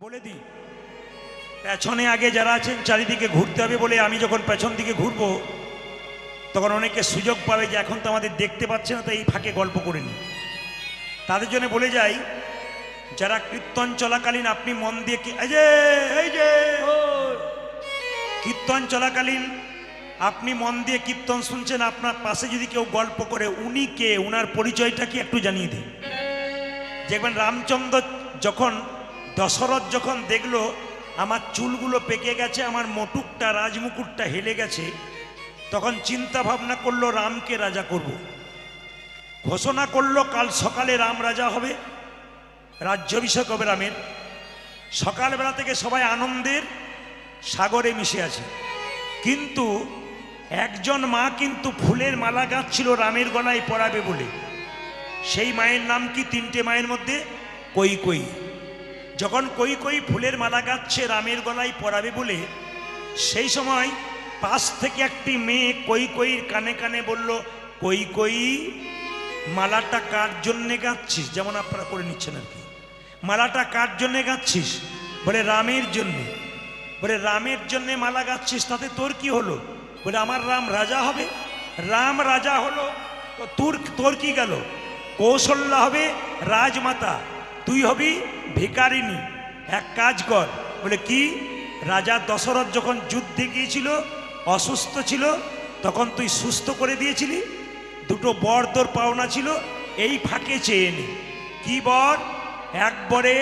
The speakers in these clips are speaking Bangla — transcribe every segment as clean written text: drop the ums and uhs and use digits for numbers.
বলে দিই, পেছনে আগে যারা আছেন চারিদিকে ঘুরতে হবে বলে আমি যখন পেছন দিকে ঘুরবো তখন অনেকে সুযোগ পাবে যে এখন তো আমাদের দেখতে পাচ্ছে না, তাই এই ফাঁকে গল্প করে নিই। তাদের জন্য বলে যাই, যারা কীর্তন চলাকালীন আপনি মন দিয়ে কীর্তন চলাকালীন আপনি মন দিয়ে কীর্তন শুনছেন, আপনার পাশে যদি কেউ গল্প করে উনি কে, উনার পরিচয়টা কি একটু জানিয়ে দিন। দেখবেন রামচন্দ্র যখন দশরথ যখন দেখলো আমার চুলগুলো পেকে গেছে, আমার মটুকটা রাজমুকুটটা হেলে গেছে, তখন চিন্তা ভাবনা করলো রামকে রাজা করব। ঘোষণা করলো কাল সকালে রাম রাজা হবে, রাজ্যাভিষেক হবে রামের। সকালবেলা থেকে সবাই আনন্দের সাগরে মিশে আছে, কিন্তু একজন মা কিন্তু ফুলের মালা গাঁথছিল রামের গলায় পরাবে বলে। সেই মায়ের নাম কি? তিনটে মায়ের মধ্যে কৈকেয়ী। যখন কৈকেয়ী ফুলের মালা গাঁথছে রামের গলায় পরাবে বলে, সেই সময় পাশ থেকে একটি মেয়ে কৈকেয়ীর কানে কানে বলল, কৈকেয়ী মালাটা কার জন্যে গাঁথছিস? যেমন আপনারা করে নিচ্ছেন আর কি, মালাটা কার জন্যে গাঁথছিস? বলে রামের জন্যে। বলে রামের জন্যে মালা গাঁথছিস, তাতে তোর কি হলো? বলে আমার রাম রাজা হবে। রাম রাজা হলো তো তোর কি গেল? কৌশল্যা হবে রাজমাতা, তুই হবি ভিখারিনী। এক কাজ কর। বলে কি? রাজা দশরথ যখন যুদ্ধে গিয়েছিল, অসুস্থ ছিল, তখন তুই সুস্থ করে দিয়েছিলি। দুটো বর তোর পাওনা ছিল, এই ফাঁকে চেয়ে নে। কি বর? একবারে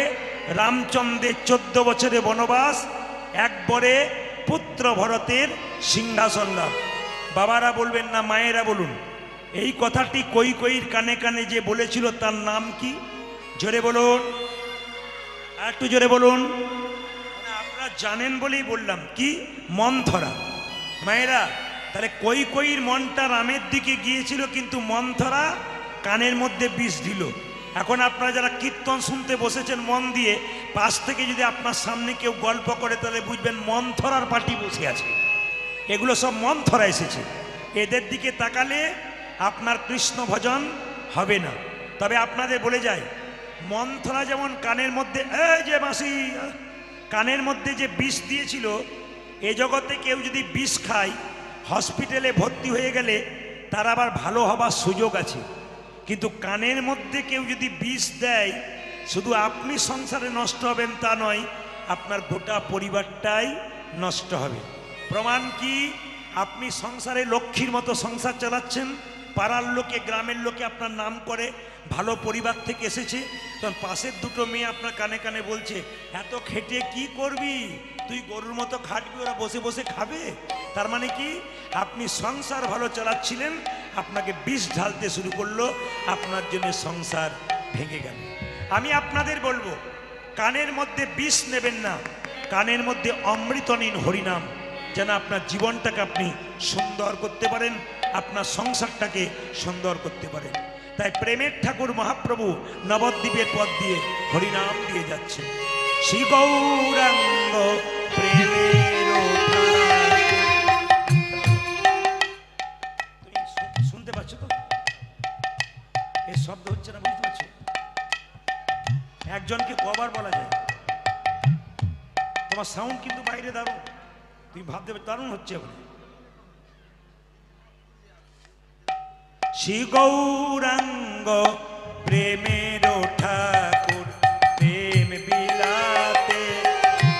রামচন্দ্রের 14 বছরে বনবাস, একবারে পুত্র ভরতের সিংহাসন লাভ। বাবারা বলবেন না, মায়েরা বলুন, এই কথাটি কৈকেয়ীর কানে কানে যে বলেছিল তার নাম কি? জোরে বলুন, আর একটু জোরে বলুন। আপনারা জানেন বলেই বললাম, কি? মন্থরা। মায়েরা, তাহলে কৈকেয়ীর মনটা রামের দিকে গিয়েছিল, কিন্তু মন্থরা কানের মধ্যে বিষ দিল। এখন আপনারা যারা কীর্তন শুনতে বসেছেন মন দিয়ে, পাশ থেকে যদি আপনার সামনে কেউ গল্প করে তাহলে বুঝবেন মন্থরার পার্টি বসে আছে। এগুলো সব মন্থরা এসেছে, এদের দিকে তাকালে আপনার কৃষ্ণ ভজন হবে না। তবে আপনাদের বলে যায়, মন্থরা যেমন কানের মধ্যে, এই যে মাসি, কানের মধ্যে যে বিষ দিয়েছিল, এ জগতে কেউ যদি বিষ খায় হসপিটালে ভর্তি হয়ে গেলে তার আবার ভালো হবার সুযোগ আছে। কিন্তু কানের মধ্যে কেউ যদি বিষ দেয়, শুধু আপনি সংসারে নষ্ট হবেন তা নয়, আপনার গোটা পরিবারটাই নষ্ট হবে। প্রমাণ কি? আপনি সংসারে লক্ষ্মীর মতো সংসার চালাচ্ছেন, পাড়ার লোকে গ্রামের লোকে আপনার নাম করে ভালো পরিবার থেকে এসেছে, তখন পাশের দুটো মেয়ে আপনার কানে কানে বলছে, এত খেটে কি করবি তুই, গরুর মতো খাটবি, ওরা বসে বসে খাবে। তার মানে কি? আপনি সংসার ভালো চালাচ্ছিলেন, আপনাকে বিষ ঢালতে শুরু করলো, আপনার জন্য সংসার ভেঙে গেল। আমি আপনাদের বলবো, কানের মধ্যে বিষ নেবেন না, কানের মধ্যে অমৃত নিন, হরিনাম, যেন আপনার জীবনটাকে আপনি সুন্দর করতে পারেন, আপনার সংসারটাকে সুন্দর করতে পারেন। তাই প্রেমের ঠাকুর মহাপ্রভু নবদ্বীপের পথ দিয়ে হরিনাম দিয়ে যাচ্ছেন। শ্রী গৌরাঙ্গ শুনতে পাচ্ছ তো? এর শব্দ হচ্ছে না, বুঝতে পারছো? একজনকে কবার বলা যায়? তোমার সাউন্ড কিন্তু বাইরে দারুণ, তুমি ভাবতে দারুণ হচ্ছে। ওখানে শ্রী গৌরাঙ্গ প্রেমের ঠাকুর, প্রেম বিলাতে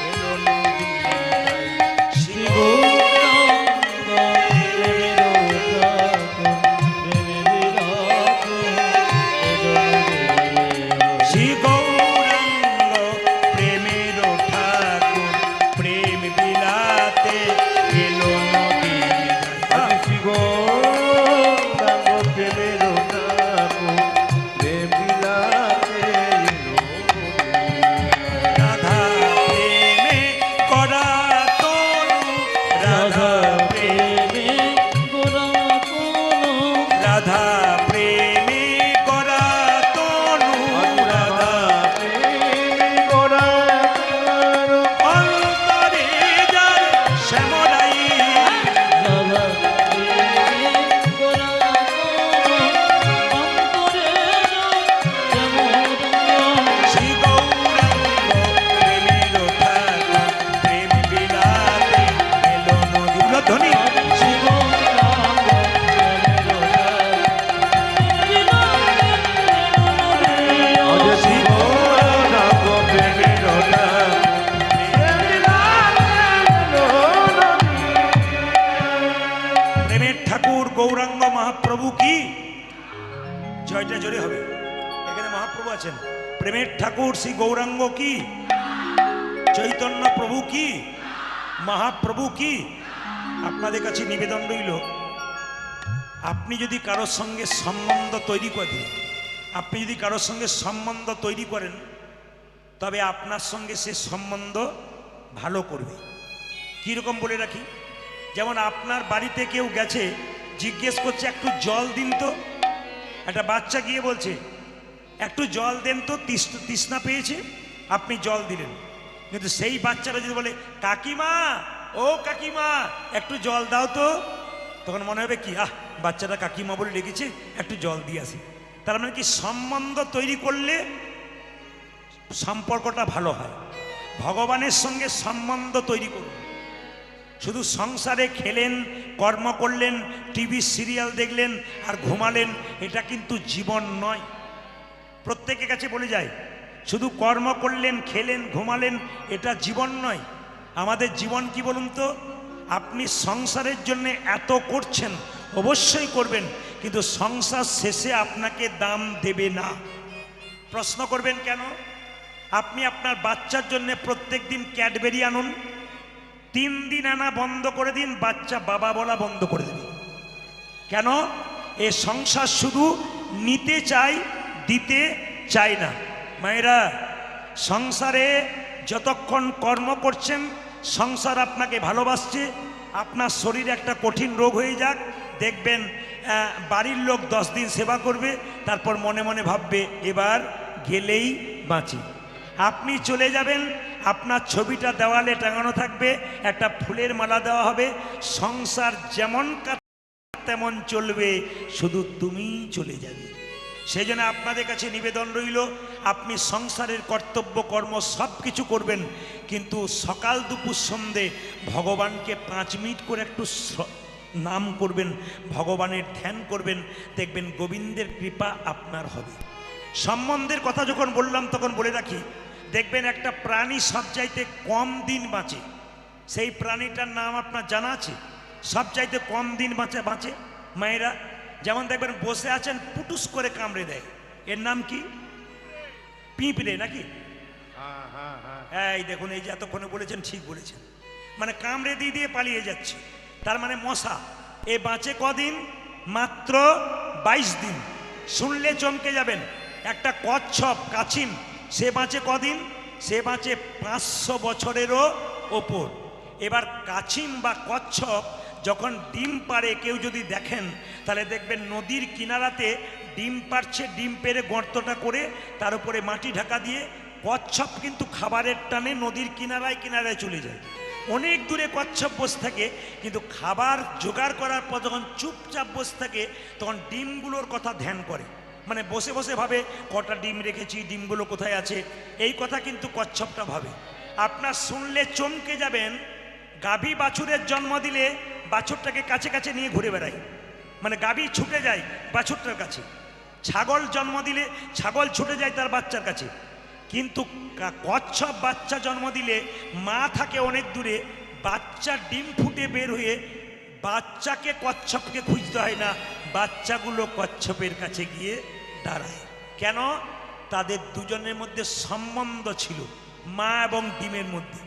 এলো নদীনায়। শ্রী গৌরাঙ্গ প্রেমের ঠাকুর, প্রেম বিলাতে এলো নদীনায়। শ্রী গৌরাঙ্গ প্রেমের ঠাকুর, প্রেম বিলাতে এলো নদীনায়। শ্রী গৌরাঙ্গ প্রেমের ঠাকুর, প্রেম বিলাতে কয়টা জোরে হবে? এখানে মহাপ্রভু আছেন। প্রেমের ঠাকুর শ্রী গৌরাঙ্গ কি, চৈতন্য প্রভু কি, মহাপ্রভু কি। আপনাদের কাছে নিবেদন রইল, আপনি যদি কারোর সঙ্গে সম্বন্ধ তৈরি করেন, আপনি যদি কারোর সঙ্গে সম্বন্ধ তৈরি করেন, তবে আপনার সঙ্গে সে সম্বন্ধ ভালো করবে। কীরকম বলে রাখি, যেমন আপনার বাড়িতে কেউ গেছে, জিজ্ঞেস করছে একটু জল দিন তো, একটা বাচ্চা গিয়ে বলছে একটু জল দেন তো, তৃষ্ণা পেয়েছে, আপনি জল দিলেন। কিন্তু সেই বাচ্চাটা যদি বলে কাকিমা, ও কাকিমা একটু জল দাও তো, তখন মনে হবে কি, বাচ্চাটা কাকিমা বলে ডেকেছে, একটু জল দিয়ে আসি। তার মানে কি, সম্বন্ধ তৈরি করলে সম্পর্কটা ভালো হয়। ভগবানের সঙ্গে সম্বন্ধ তৈরি করুন। শুধু সংসারে খেলেন, কর্ম করলেন, টিভি সিরিয়াল দেখলেন আর ঘুমালেন, এটা কিন্তু জীবন নয়। প্রত্যেকের কাছে বলে যায়, শুধু কর্ম করলেন, খেলেন, ঘুমালেন, এটা জীবন নয়। আমাদের জীবন কি বলুন তো? আপনি সংসারের জন্য এত করছেন, অবশ্যই করবেন, কিন্তু সংসার শেষে আপনাকে দাম দেবে না। প্রশ্ন করবেন কেন? আপনি আপনার বাচ্চার জন্য প্রত্যেক দিন ক্যাডবেরি আনুন, 3 দিন আনা বন্ধ করে দিন, বাচ্চা বাবা বলা বন্ধ করে দেবে। কেন? এ সংসার শুধু নিতে চাই, দিতে চাই না। মায়েরা, সংসারে যতক্ষণ কর্ম করছেন, সংসার আপনাকে ভালোবাসছে। আপনার শরীরে একটা কঠিন রোগ হয়ে যাক, দেখবেন বাড়ির লোক 10 দিন সেবা করবে, তারপর মনে মনে ভাববে এবার গেলেই বাঁচি। আপনি চলে যাবেন, আপনার ছবিটা দেওয়ালে টাঙানো থাকবে, একটা ফুলের মালা দেওয়া হবে। সংসার যেমন তেমন চলবে, শুধু তুমিই চলে যাবে। সেই জন্য আপনাদের কাছে নিবেদন রইল, আপনি সংসারের কর্তব্য কর্ম সব কিছু করবেন, কিন্তু সকাল দুপুর সন্ধে ভগবানকে 5 মিনিট করে একটু নাম করবেন, ভগবানের ধ্যান করবেন, দেখবেন গোবিন্দের কৃপা আপনার হবে। সম্বন্ধের কথা যখন বললাম তখন বলে রাখি, দেখবেন একটা প্রাণী সবচাইতে কম দিন বাঁচে। সেই প্রাণীটার নাম আপনার জানা আছে? সবচাইতে কম দিন বাঁচে মায়েরা, যেমন দেখবেন বসে আছেন, পুটুস করে কামড়ে দেয়, এর নাম কি? পিঁপড়ে নাকি? এই দেখুন, এই যে এতক্ষণে বলেছেন, ঠিক বলেছেন, মানে কামড়ে দিয়ে দিয়ে পালিয়ে যাচ্ছে, তার মানে মশা। এ বাঁচে কদিন? মাত্র 22 দিন। শুনলে চমকে যাবেন। একটা কচ্ছপ, কাছিম, সে বাঁচে কদিন? সে বাঁচে 500 বছরেরও ওপর। এবার কাছিম বা কচ্ছপ যখন ডিম পাড়ে, কেউ যদি দেখেন তাহলে দেখবেন নদীর কিনারাতে ডিম পাড়ছে, ডিম পেড়ে গর্তটা করে তার উপরে মাটি ঢাকা দিয়ে, কচ্ছপ কিন্তু খাবারের টানে নদীর কিনারায় কিনারায় চলে যায়। অনেক দূরে কচ্ছপ বসে থাকে, কিন্তু খাবার জোগাড় করার পর যখন চুপচাপ বসে থাকে, তখন ডিমগুলোর কথা ধ্যান করে, মানে বসে বসে ভাবে কটা ডিম রেখেছি, ডিমগুলো কোথায় আছে, এই কথা কিন্তু কচ্ছপটা ভাবে। আপনার শুনলে চমকে যাবেন, গাভী বাছুরের জন্ম দিলে বাছুরটাকে কাছে কাছে নিয়ে ঘুরে বেড়ায়, মানে গাভী ছুটে যায় বাছুরটার কাছে। ছাগল জন্ম দিলে ছাগল ছুটে যায় তার বাচ্চার কাছে। কিন্তু কচ্ছপ বাচ্চা জন্ম দিলে মা থাকে অনেক দূরে, বাচ্চা ডিম ফুটে বের হয়ে বাচ্চাকে কচ্ছপকে খুঁজতে হয় না, বাচ্চাগুলো কচ্ছপের কাছে গিয়ে দাঁড়ায়। কেন? তাদের দুজনের মধ্যে সম্বন্ধ ছিল, মা এবং ডিমের মধ্যে।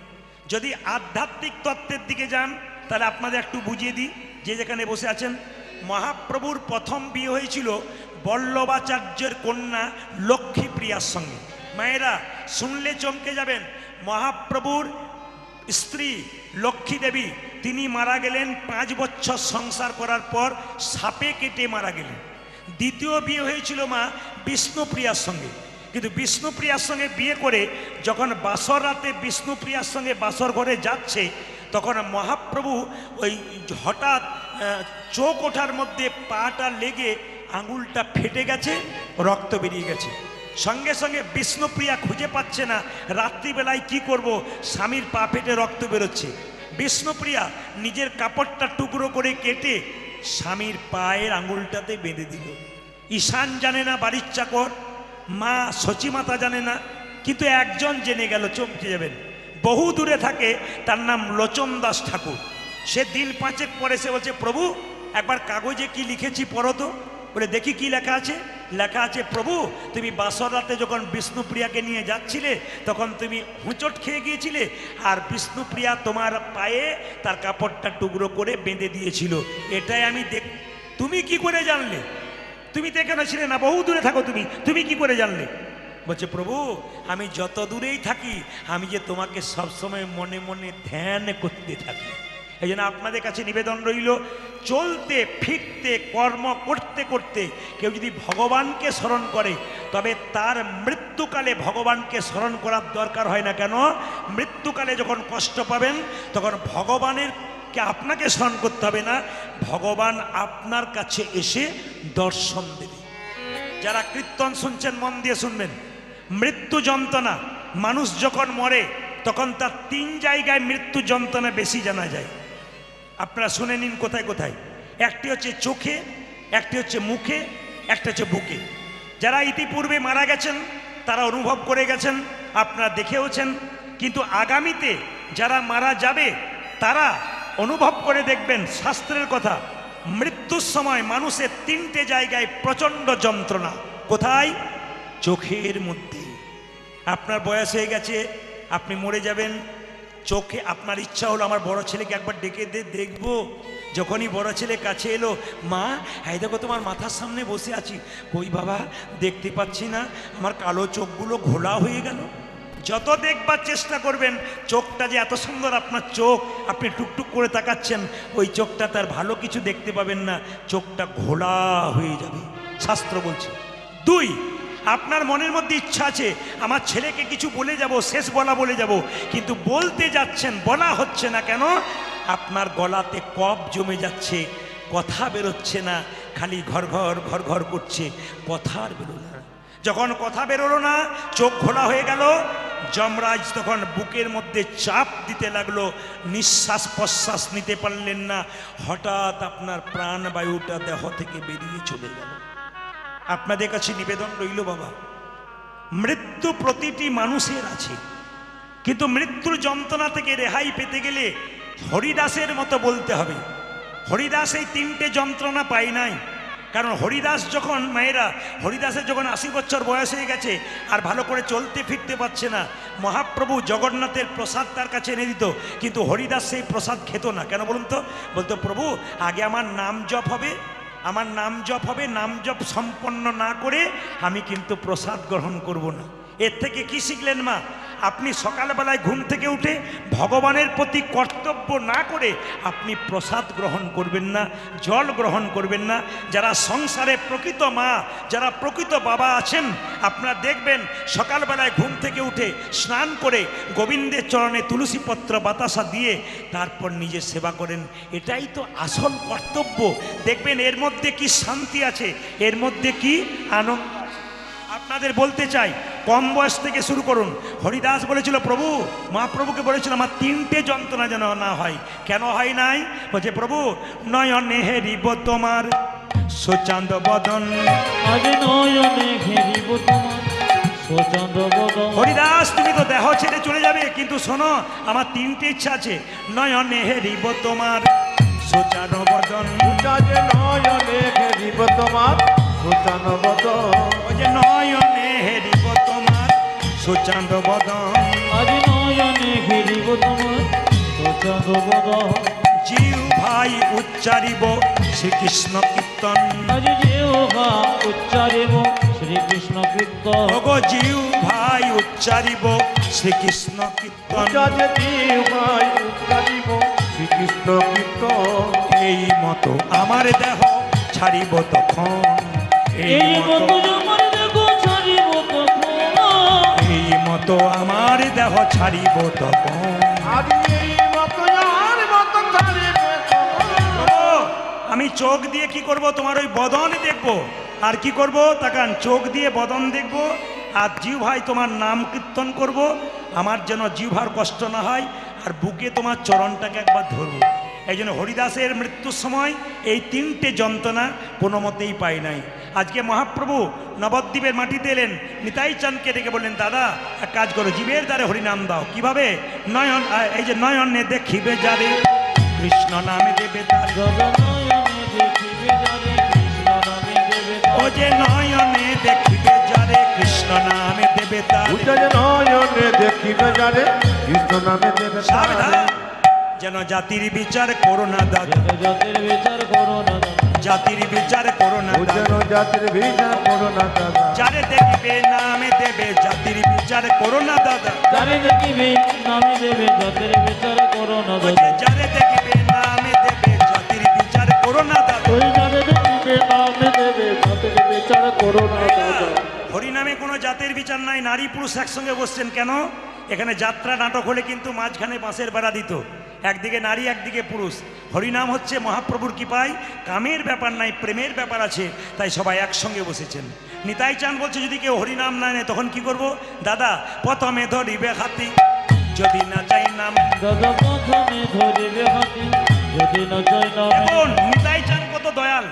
যদি আধ্যাত্মিক তত্ত্বের দিকে যান, তাহলে আপনাদের একটু বুঝিয়ে দিই, যে যেখানে বসে আছেন, মহাপ্রভুর প্রথম বিয়ে হয়েছিল বল্লভাচার্যের কন্যা লক্ষ্মীপ্রিয়ার সঙ্গে। মায়েরা, শুনলে চমকে যাবেন, মহাপ্রভুর স্ত্রী লক্ষ্মী দেবী, তিনি মারা গেলেন 5 বছর সংসার করার পর, সাপে কেটে মারা গেলেন। দ্বিতীয় বিয়ে হয়েছিল মা বিষ্ণুপ্রিয়ার সঙ্গে, কিন্তু বিষ্ণুপ্রিয়ার সঙ্গে বিয়ে করে যখন বাসর রাতে বিষ্ণুপ্রিয়ার সঙ্গে বাসর ঘরে যাচ্ছে, তখন মহাপ্রভু ওই হঠাৎ চোখ ওঠার মধ্যে পাটা লেগে আঙুলটা ফেটে গেছে, রক্ত বেরিয়ে গেছে। সঙ্গে সঙ্গে বিষ্ণুপ্রিয়া খুঁজে পাচ্ছে না, রাত্রিবেলায় কি করব, স্বামীর পা ফেটে রক্ত বেরোচ্ছে। বিষ্ণুপ্রিয়া নিজের কাপড়টা টুকরো করে কেটে স্বামীর পায়ের আঙুলটাতে বেঁধে দিল। ঈশান জানে না, বাড়ির চাকর, মা সচিমাতা জানে না, কিন্তু একজন জেনে গেল, চমকে যাবেন। বহু দূরে থাকে, তার নাম লোচন দাস ঠাকুর। সে দিন 5 পরে সে বলছে, প্রভু একবার কাগজে কি লিখেছি পড়ো তো। বলে দেখি কি লেখা আছে। লেখা আছে প্রভু তুমি বাসর রাতে যখন বিষ্ণুপ্রিয়াকে নিয়ে যাচ্ছিলে তখন তুমি হুঁচট খেয়ে গিয়েছিলে আর বিষ্ণুপ্রিয়া তোমার পায়ে তার কাপড়টা টুকরো করে বেঁধে দিয়েছিল। এটাই আমি তুমি কি করে জানলে? তুমি তো এখানে ছিলে না, বহু দূরে থাকো, তুমি কি করে জানলে? বলছে প্রভু আমি যত দূরেই থাকি আমি যে তোমাকে সবসময় মনে মনে ধ্যান করতে থাকি। এই জন্য আপনাদের কাছে নিবেদন রইল, চলতে ফিরতে কর্ম করতে করতে কেউ যদি ভগবানকে স্মরণ করে তবে তার মৃত্যুকালে ভগবানকে স্মরণ করার দরকার হয় না। কেন? মৃত্যুকালে যখন কষ্ট পাবেন তখন ভগবানের আপনাকে স্মরণ করতে হবে না, ভগবান আপনার কাছে এসে দর্শন দেবে। যারা কীর্তন শুনছেন মন দিয়ে শুনবেন, মৃত্যু যন্ত্রণা মানুষ যখন মরে তখন তার 3 জায়গায় মৃত্যু যন্ত্রণা বেশি জানা যায়। আপনারা শুনে নিন কোথায় কোথায়। একটি হচ্ছে চোখে, একটি হচ্ছে মুখে, একটা হচ্ছে বুকে। যারা ইতিপূর্বে মারা গেছেন তারা অনুভব করে গেছেন, আপনারা দেখেওছেন, কিন্তু আগামীতে যারা মারা যাবে তারা অনুভব করে দেখবেন। শাস্ত্রের কথা, মৃত্যুর সময় মানুষের 3টে জায়গায় প্রচণ্ড যন্ত্রণা। কোথায়? চোখের মধ্যে। আপনার বয়স হয়ে গেছে, আপনি মরে যাবেন, চোখে আপনার ইচ্ছা হলো আমার বড় ছেলেকে একবার ডেকে দেখবো। যখনই বড় ছেলে কাছে এলো, মা এই দেখো তোমার মাথার সামনে বসে আছি। ওই বাবা দেখতে পাচ্ছি না, আমার কালো চোখগুলো ঘোলা হয়ে গেল। যত দেখবার চেষ্টা করবেন, চোখটা যে এত সুন্দর আপনার চোখ, আপনি টুকটুক করে তাকাচ্ছেন, ওই চোখটা তার ভালো কিছু দেখতে পাবেন না, চোখটা ঘোলা হয়ে যাবে, শাস্ত্র বলছে। 2, আপনার মনের মধ্যে ইচ্ছা আছে আমার ছেলেকে কিছু বলে যাব, শেষ বলা বলে যাব, কিন্তু বলতে যাচ্ছেন, বলা হচ্ছে না। কেন? আপনার গলাতে কফ জমে যাচ্ছে, কথা বেরোচ্ছে না, খালি ঘর ঘর ঘর ঘর করছে, কথা আর বেরোলো না। যখন কথা বেরোলো না, চোখ ঘোলা হয়ে গেল, যমরাজ তখন বুকের মধ্যে চাপ দিতে লাগলো, নিঃশ্বাস প্রশ্বাস নিতে পারলেন না, হঠাৎ আপনার প্রাণবায়ুটা দেহ থেকে বেরিয়ে চলে গেল। আপনাদের কাছে নিবেদন রইল বাবা, মৃত্যু প্রতিটি মানুষের আছে, কিন্তু মৃত্যুর যন্ত্রণা থেকে রেহাই পেতে গেলে হরিদাসের মতো বলতে হবে। হরিদাস এই 3টে যন্ত্রণা পায় নাই। কারণ হরিদাস যখন, মায়েরা, হরিদাসের যখন 80 বছর বয়স হয়ে গেছে আর ভালো করে চলতে ফিরতে পারছে না, মহাপ্রভু জগন্নাথের প্রসাদ তার কাছে এনে দিত, কিন্তু হরিদাস সেই প্রসাদ খেত না। কেন বলুন তো? বলতো প্রভু আগে আমার নাম জপ হবে, আমার নাম জপ হবে, নাম জপ সম্পন্ন না করে আমি কিন্তু প্রসাদ গ্রহণ করব না। এর থেকে কি শিখলেন মা? আপনি সকালবেলায় ঘুম থেকে উঠে ভগবানের প্রতি কর্তব্য না করে আপনি প্রসাদ গ্রহণ করবেন না, জল গ্রহণ করবেন না। যারা সংসারে প্রকৃত মা, যারা প্রকৃত বাবা আছেন, আপনারা দেখবেন সকালবেলায় ঘুম থেকে উঠে স্নান করে গোবিন্দের চরণে তুলসী পত্র বাতাসা দিয়ে তারপর নিজের সেবা করেন। এটাই তো আসল কর্তব্য। দেখবেন এর মধ্যে কি শান্তি আছে, এর মধ্যে কি আনন্দ। আপনাদের বলতে চাই, কম বয়স থেকে শুরু করুন। হরিদাস বলেছিল প্রভু, মহাপ্রভুকে বলেছিল আমার 3টে যন্ত্রণা যেন না হয়। কেন হয় নাই? বলছে প্রভু নয়নে হেরিব তোমার সুচান্দ বদন, নয়নে হেরিব তোমার সুচান্দ বদন। হরিদাস তুমি তো দেহ ছেড়ে চলে যাবে, কিন্তু শোনো আমার 3টে ইচ্ছা আছে। নয়নে হেরিব তোমার সুচান্দ বদন, নয়নে হেরিব তোমার সুচান্দ বদন, নয়নে হেরিব তোমার সুচান্দ বদন, আজ নয়নে হেরিব তোমার সুচান্দ বদন। জিউ ভাই উচ্চারিব শ্রীকৃষ্ণ কীর্তন, আজ জিহ্বা উচ্চারিব শ্রীকৃষ্ণ কীর্তন। ওগো জিউ ভাই উচ্চারিব শ্রীকৃষ্ণ কীর্তন, উচ্চারিব শ্রীকৃষ্ণ কীর্তন। এই মতো আমার দেহ ছাড়িব তখন, এই মতো আমার দেহ ছাড়িব তখন, এই মতো আমার দেহ ছাড়িব তখন। আমি চোখ দিয়ে কি করব? তোমার ওই বদন দেখব। আর কি করব? তাকান, চোখ দিয়ে বদন দেখব, আর জিহ্বায় তোমার নাম কীর্তন করব, আমার যেন জিহ্বার কষ্ট না হয়, আর বুকে তোমার চরণটাকে একবার ধরব। এই জন্য হরিদাসের মৃত্যুর সময় এই 3টে যন্ত্রণা কোনো মতেই পাই নাই। আজকে মহাপ্রভু নবদ্বীপের মাটিতে এলেন, নিতাই চাঁদকে ডেকে বললেন দাদা এক কাজ করো, জীবের দ্বারে হরিনাম দাও। কিভাবে? নয়ন, এই যে নয়নে দেখিবে যারে কৃষ্ণ নামে দেবে তার, নয়নে দেখিবে যারে কৃষ্ণ নামে দেবে তার। ও যে নয়নে কৃষ্ণ নামে দেবে তারে উজ্জ্বল নয়নে দেখিবে যারে কৃষ্ণ নামে দেবে তারে সাবধান যেন জাতির বিচার করো না দাদা জাতির বিচার করো না দাদা জাতির বিচার করো না উজ্জ্বল দাদা জাতির বিচার করো না দাদা যারে দেখিবে নামে দেবে জাতির বিচার করো না দাদা যারে দেখিবে নামে দেবে জাতির বিচার করো না দাদা বলছে যারে দেখিবে নামে দেবে জাতির বিচার করো না দাদা ওই যারে দেখিবে নামে দেবে জাতির বিচার করো না দাদা হরিনামে কোনো জাতের বিচার নাই নারী পুরুষ একসঙ্গে বসছেন কেন এখানে যাত্রা নাটক হলে কিন্তু মাঝখানে বাঁশের বেড়া দিত একদিকে নারী একদিকে পুরুষ হরিনাম হচ্ছে মহাপ্রভুর কৃপায় কামের ব্যাপার নাই প্রেমের ব্যাপার আছে তাই সবাই একসঙ্গে বসেছেন নিতাই চাঁদ বলছে যদি কেউ হরিনাম না নেয় তখন কি করব দাদা প্রথমে ধরিবে হাতি যদি না চাই নাম দাদা প্রথমে ধরিবে হাতি যদি না চাই নামে এখন নিতাই চাঁদ কত দয়াল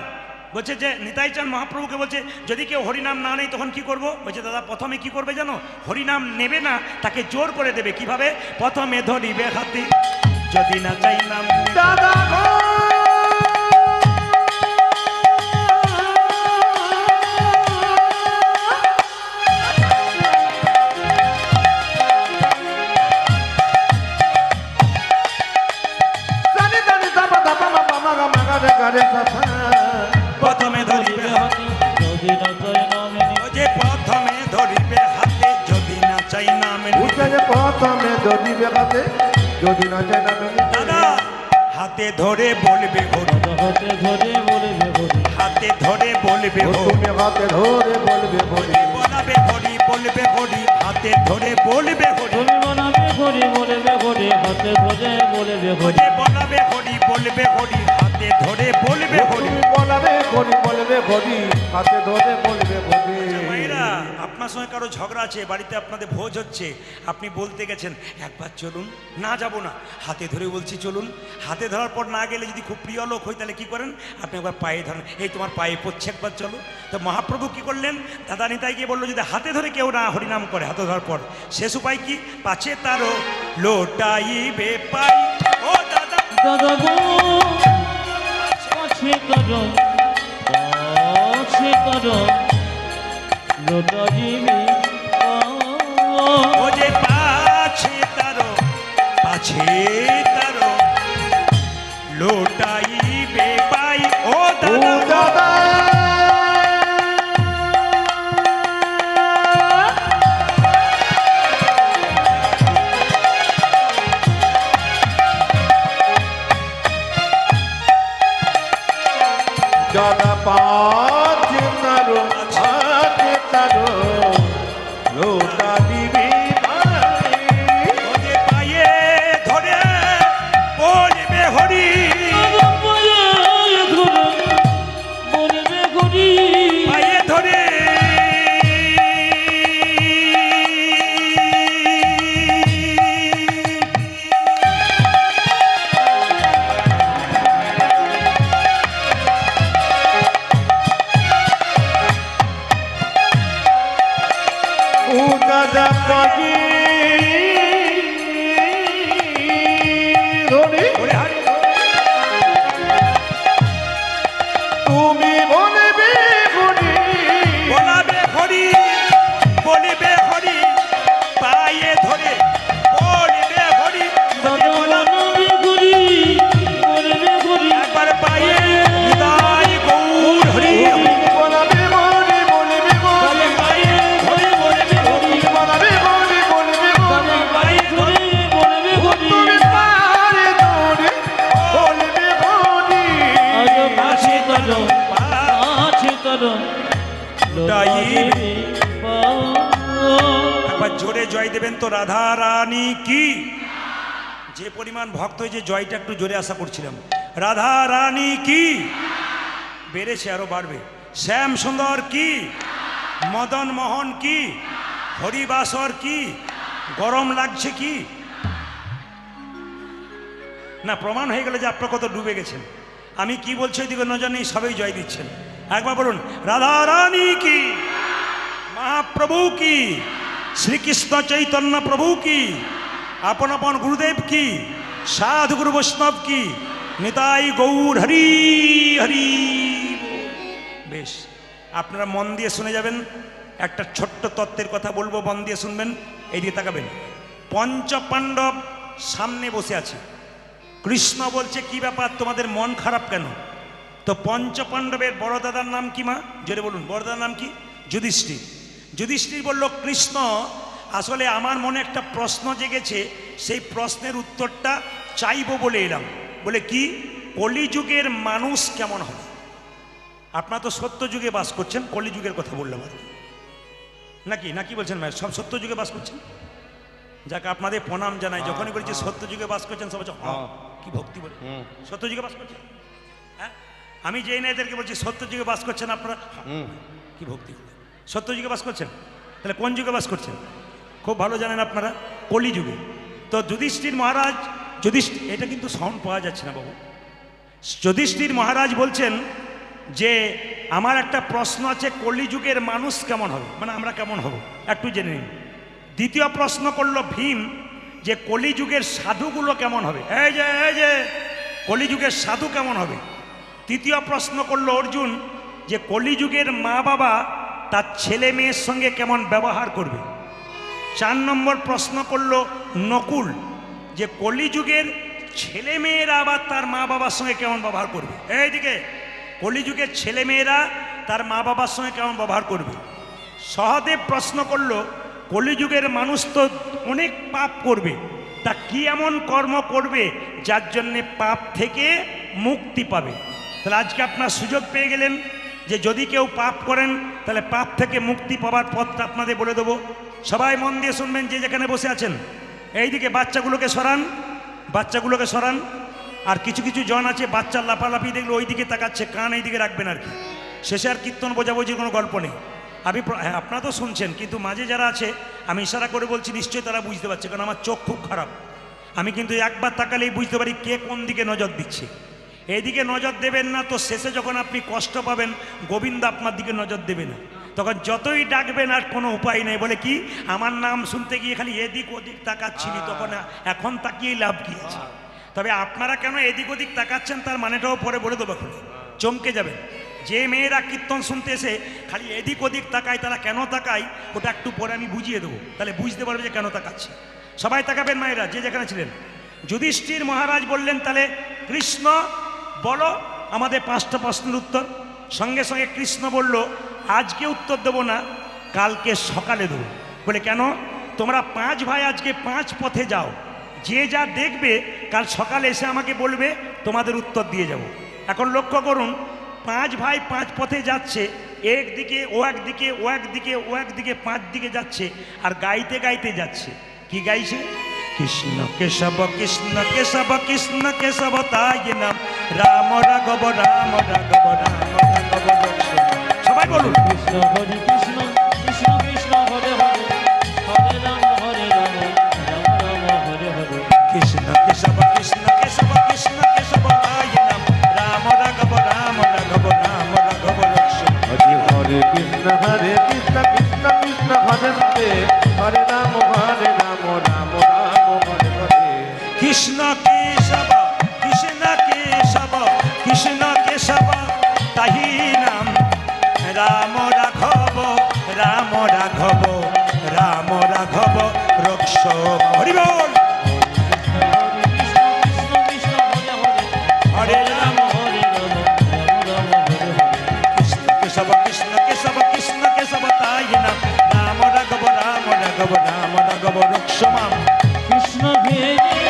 বলছে যে নিতাই চাঁদ মহাপ্রভুকে বলছে যদি কেউ হরিনাম না নেয় তখন কি করব বলছে দাদা প্রথমে কি করবে জানো হরিনাম নেবে না তাকে জোর করে দেবে কিভাবে প্রথমে ধরিবে হাতি যদি না চাই নাম দাদা গো জানি জানি দাবা দাবা মা মাগা মাগা রে গারে সাথা প্রথমে ধরিবে হাতি যদি না চাই নামে ও যে প্রথমে ধরিবে হাতে যদি না চাই নাম উজ্জ্বল প্রথমে ধরিবে হাতে যদি না যায় নামে দাদা হাতে ধরে বলবে হরি হাতে ধরে বলবে হরি হাতে ধরে বলবে হরি তুমি হাতে ধরে বলবে বলি বলাবে হরি বলবে হরি হাতে ধরে বলবে হরি তুমি বানাবে হরি বলবে হরি হাতে ধরে বলবে ও হরি যে বলাবে হরি বলবে হরি হাতে ধরে বলবে হরি তুমি বলাবে করি বলবে করি হাতে ধরে বলবে বলি ভাইরা আপনার সঙ্গে কারো ঝগড়া আছে বাড়িতে আপনাদের ভোজ হচ্ছে আপনি বলতে গেছেন একবার চলুন না যাব না হাতে ধরে বলছি চলুন হাতে ধরার পর না গেলে যদি খুব প্রিয় লোক হয় তাহলে কি করেন আপনি একবার পায়ে ধরেন এই তোমার পায়ে পড়ছে একবার চলো তো মহাপ্রভু কি করলেন দাদা নিতাই গিয়ে বললো যদি হাতে ধরে কেউ না হরিনাম করে হাতে ধরার পর শেষ উপায় কি পাছে তারও লোটাইবে পাই ও দাদা দাদা গো পাছে করো লোটা দিবি ও যে পাছে তারো লোটাইবে পাই ও ও দাদা দাদা দাদা পাঁচ তারো লোটা দিবি ভাই। ও যে পায়ে ধরে বলবে হরি বলবে হরি পায়ে ধরে ও দাদা পাজি ধরে ওরে হরি তুমি বলবে হরি বলাবে হরি বলবে হরি পায়ে ধরে বলবে হরি দাদা বানাবে হরি বলবে হরি একবার পায়ে নিতাই গৌর হরি বলবে হরি বলবে হরি পায়ে ধরে বলবে হরি বলবে হরি বলবে দাদা হরি পায়ে ধরে বলবে হরি তুমি পারে ধরে বলবে হরি আজ পাছে করো লোটা দিবি একবার জোরে জয় দেবেন তো রাধা রানী কি যে পরিমাণ ভক্ত হয়েছে জয়টা একটু জোরে আশা করছিলাম রাধা রানী কি বেড়েছে আরো বাড়বে শ্যাম সুন্দর কি মদন মোহন কি হরিবাসর কি গরম লাগছে কি না প্রমাণ হয়ে গেল যে আপনার কত ডুবে গেছেন আমি কি বলছি ওইদিকে নজর নেই সবাই জয় দিচ্ছেন একবার বলুন রাধা রানী কি মহাপ্রভু কি শ্রীকৃষ্ণ চৈতন্য প্রভু কি আপন আপন গুরুদেব কি সাধু গুরু বৈষ্ণব কি নিতাই গৌর হরি হরি বেশ আপনারা মন দিয়ে শুনে যাবেন একটা ছোট্ট তত্ত্বের কথা বলবো, মন দিয়ে শুনবেন, এইদিকে তাকাবেন। পঞ্চপাণ্ডব সামনে বসে আছে। কৃষ্ণ বলছে কি ব্যাপার, তোমাদের মন খারাপ কেন? তো পঞ্চপাণ্ডবের বড় দাদার নাম কি মা? জোরে বলুন, বড় দাদার নাম কি? যুধিষ্ঠির। যুধিষ্ঠির বলল, কৃষ্ণ আসলে আমার মনে একটা প্রশ্ন জেগেছে, সেই প্রশ্নের উত্তরটা চাইবো বলে এলাম। বলে কি? কলিযুগের মানুষ কেমন হবে? আপনারা তো সত্য যুগে বাস করছেন, কলিযুগের কথা বললাম আর কি। নাকি নাকি বলছেন ভাই? সব সত্য যুগে বাস করছেন? যাকে আপনাদের প্রণাম জানাই। যখনই বলছি সত্য যুগে বাস করছেন, সব বলছে হ্যাঁ, কি ভক্তি বলে। সত্য যুগে বাস করছেন? হ্যাঁ, আমি যেই না এদেরকে বলছি সত্য যুগে বাস করছেন আপনারা, কি ভক্তি বলে। সত্য যুগে বাস করছেন? তাহলে কোন যুগে বাস করছেন? খুব ভালো জানেন আপনারা, কলিযুগে। তো যুধিষ্ঠির মহারাজ, এটা কিন্তু সাউন্ড পাওয়া যাচ্ছে না বাবু। যুধিষ্ঠির মহারাজ বলছেন যে আমার একটা প্রশ্ন আছে, কলিযুগের মানুষ কেমন হবে, মানে আমরা কেমন হব একটু জেনে নিন। দ্বিতীয় প্রশ্ন করলো ভীম যে কলিযুগের সাধুগুলো কেমন হবে, এই যে কলিযুগের সাধু কেমন হবে। তৃতীয় প্রশ্ন করলো অর্জুন যে কলিযুগের মা বাবা তার ছেলে মেয়ের সঙ্গে কেমন ব্যবহার করবে। 4 নম্বর প্রশ্ন করলো নকুল যে কলিযুগের ছেলে মেয়েরা আবার তার মা বাবার সঙ্গে কেমন ব্যবহার করবে। এইদিকে কলিযুগের ছেলে মেয়েরা তার মা বাবার সঙ্গে কেমন ব্যবহার করবে। সহদেব প্রশ্ন করলো কলিযুগের মানুষ তো অনেক পাপ করবে, তা কি এমন কর্ম করবে যার জন্যে পাপ থেকে মুক্তি পাবে। তাহলে আজকে আপনার সুযোগ পেয়ে গেলেন যে যদি কেউ পাপ করেন তাহলে পাপ থেকে মুক্তি পাওয়ার পথটা আপনাদের বলে দেবো। সবাই মন দিয়ে শুনবেন, যে যেখানে বসে আছেন। এইদিকে বাচ্চাগুলোকে সরান, বাচ্চাগুলোকে সরান। আর কিছু কিছু জন আছে বাচ্চার লাফালাফি দেখলে ওই দিকে তাকাচ্ছে, কান এই দিকে রাখবেন আর কি। শেষে আর কীর্তন বোঝাবুঝির কোনো গল্প নেই। হ্যাঁ, আপনারা তো শুনছেন, কিন্তু মাঝে যারা আছে আমি ইশারা করে বলছি, নিশ্চয়ই তারা বুঝতে পারছে, কারণ আমার চোখ খুব খারাপ। আমি কিন্তু একবার তাকালেই বুঝতে পারি কে কোন দিকে নজর দিচ্ছে। এইদিকে নজর দেবেন না তো শেষে যখন আপনি কষ্ট পাবেন, গোবিন্দ আপনার দিকে নজর দেবে না। তখন যতই ডাকবেন আর কোনো উপায় নেই। বলে কি, আমার নাম শুনতে গিয়ে খালি এদিক ওদিক তাকাচ্ছিলি, তখন এখন তাকিয়েই লাভ কি আছে। তবে আপনারা কেন এদিক ওদিক তাকাচ্ছেন তার মানেটাও পরে বলে দেবো, এখন চমকে যাবেন। যে মেয়েরা কীর্তন শুনতে এসে খালি এদিক ওদিক তাকায়, তারা কেন তাকায় ওটা একটু পরে আমি বুঝিয়ে দেবো, তাহলে বুঝতে পারবে যে কেন তাকাচ্ছে। সবাই তাকাবেন মায়েরা, যে যেখানে ছিলেন। যুধিষ্ঠির মহারাজ বললেন তাহলে কৃষ্ণ বলো আমাদের 5টা প্রশ্নের উত্তর। সঙ্গে সঙ্গে কৃষ্ণ বলল আজকে উত্তর দেবো না, কালকে সকালে দেবো। বলে কেন? তোমরা 5 ভাই আজকে 5 পথে যাও, যে যা দেখবে কাল সকালে এসে আমাকে বলবে, তোমাদের উত্তর দিয়ে যাব। এখন লক্ষ্য করুন, 5 ভাই 5 পথে যাচ্ছে, একদিকে ও একদিকে, ও একদিকে ও একদিকে, 5 দিকে যাচ্ছে, আর গাইতে গাইতে যাচ্ছে। কি গাইছে? কৃষ্ণ কেশব কৃষ্ণ কেশব কৃষ্ণ কেশব তাই নাম, রাম রাঘব রাম রাঘব রাম রাঘব রক্ষণ। সবাই বলুন, কৃষ্ণ হরে কৃষ্ণ কৃষ্ণ কৃষ্ণ হরে হরে, হরে রাম হরে রাম, রাম রাম হরে হরে। কৃষ্ণ কেশব কৃষ্ণ কেশব কৃষ্ণ কেশব তাই নাম, রাম রাঘব রাম রাঘব রাম রাঘব রক্ষণ। হরে হরে কৃষ্ণ কৃষ্ণ কৃষ্ণ হরে হরে, হরে রাম রাম রাম হরে হরে। কৃষ্ণ কেশব কৃষ্ণ কেশব কৃষ্ণ কেশব তাহি নাম, রাম রাঘব রাম রাঘব রাম রাঘব রক্ষ। হরি বল। হরে রাম কৃষ্ণ কেশব কৃষ্ণ কেশব কৃষ্ণ কেশব তাই নাম, রাম রাঘব রাম রাঘব রাম রাঘব রক্ষ মাম। কৃষ্ণ ভেজে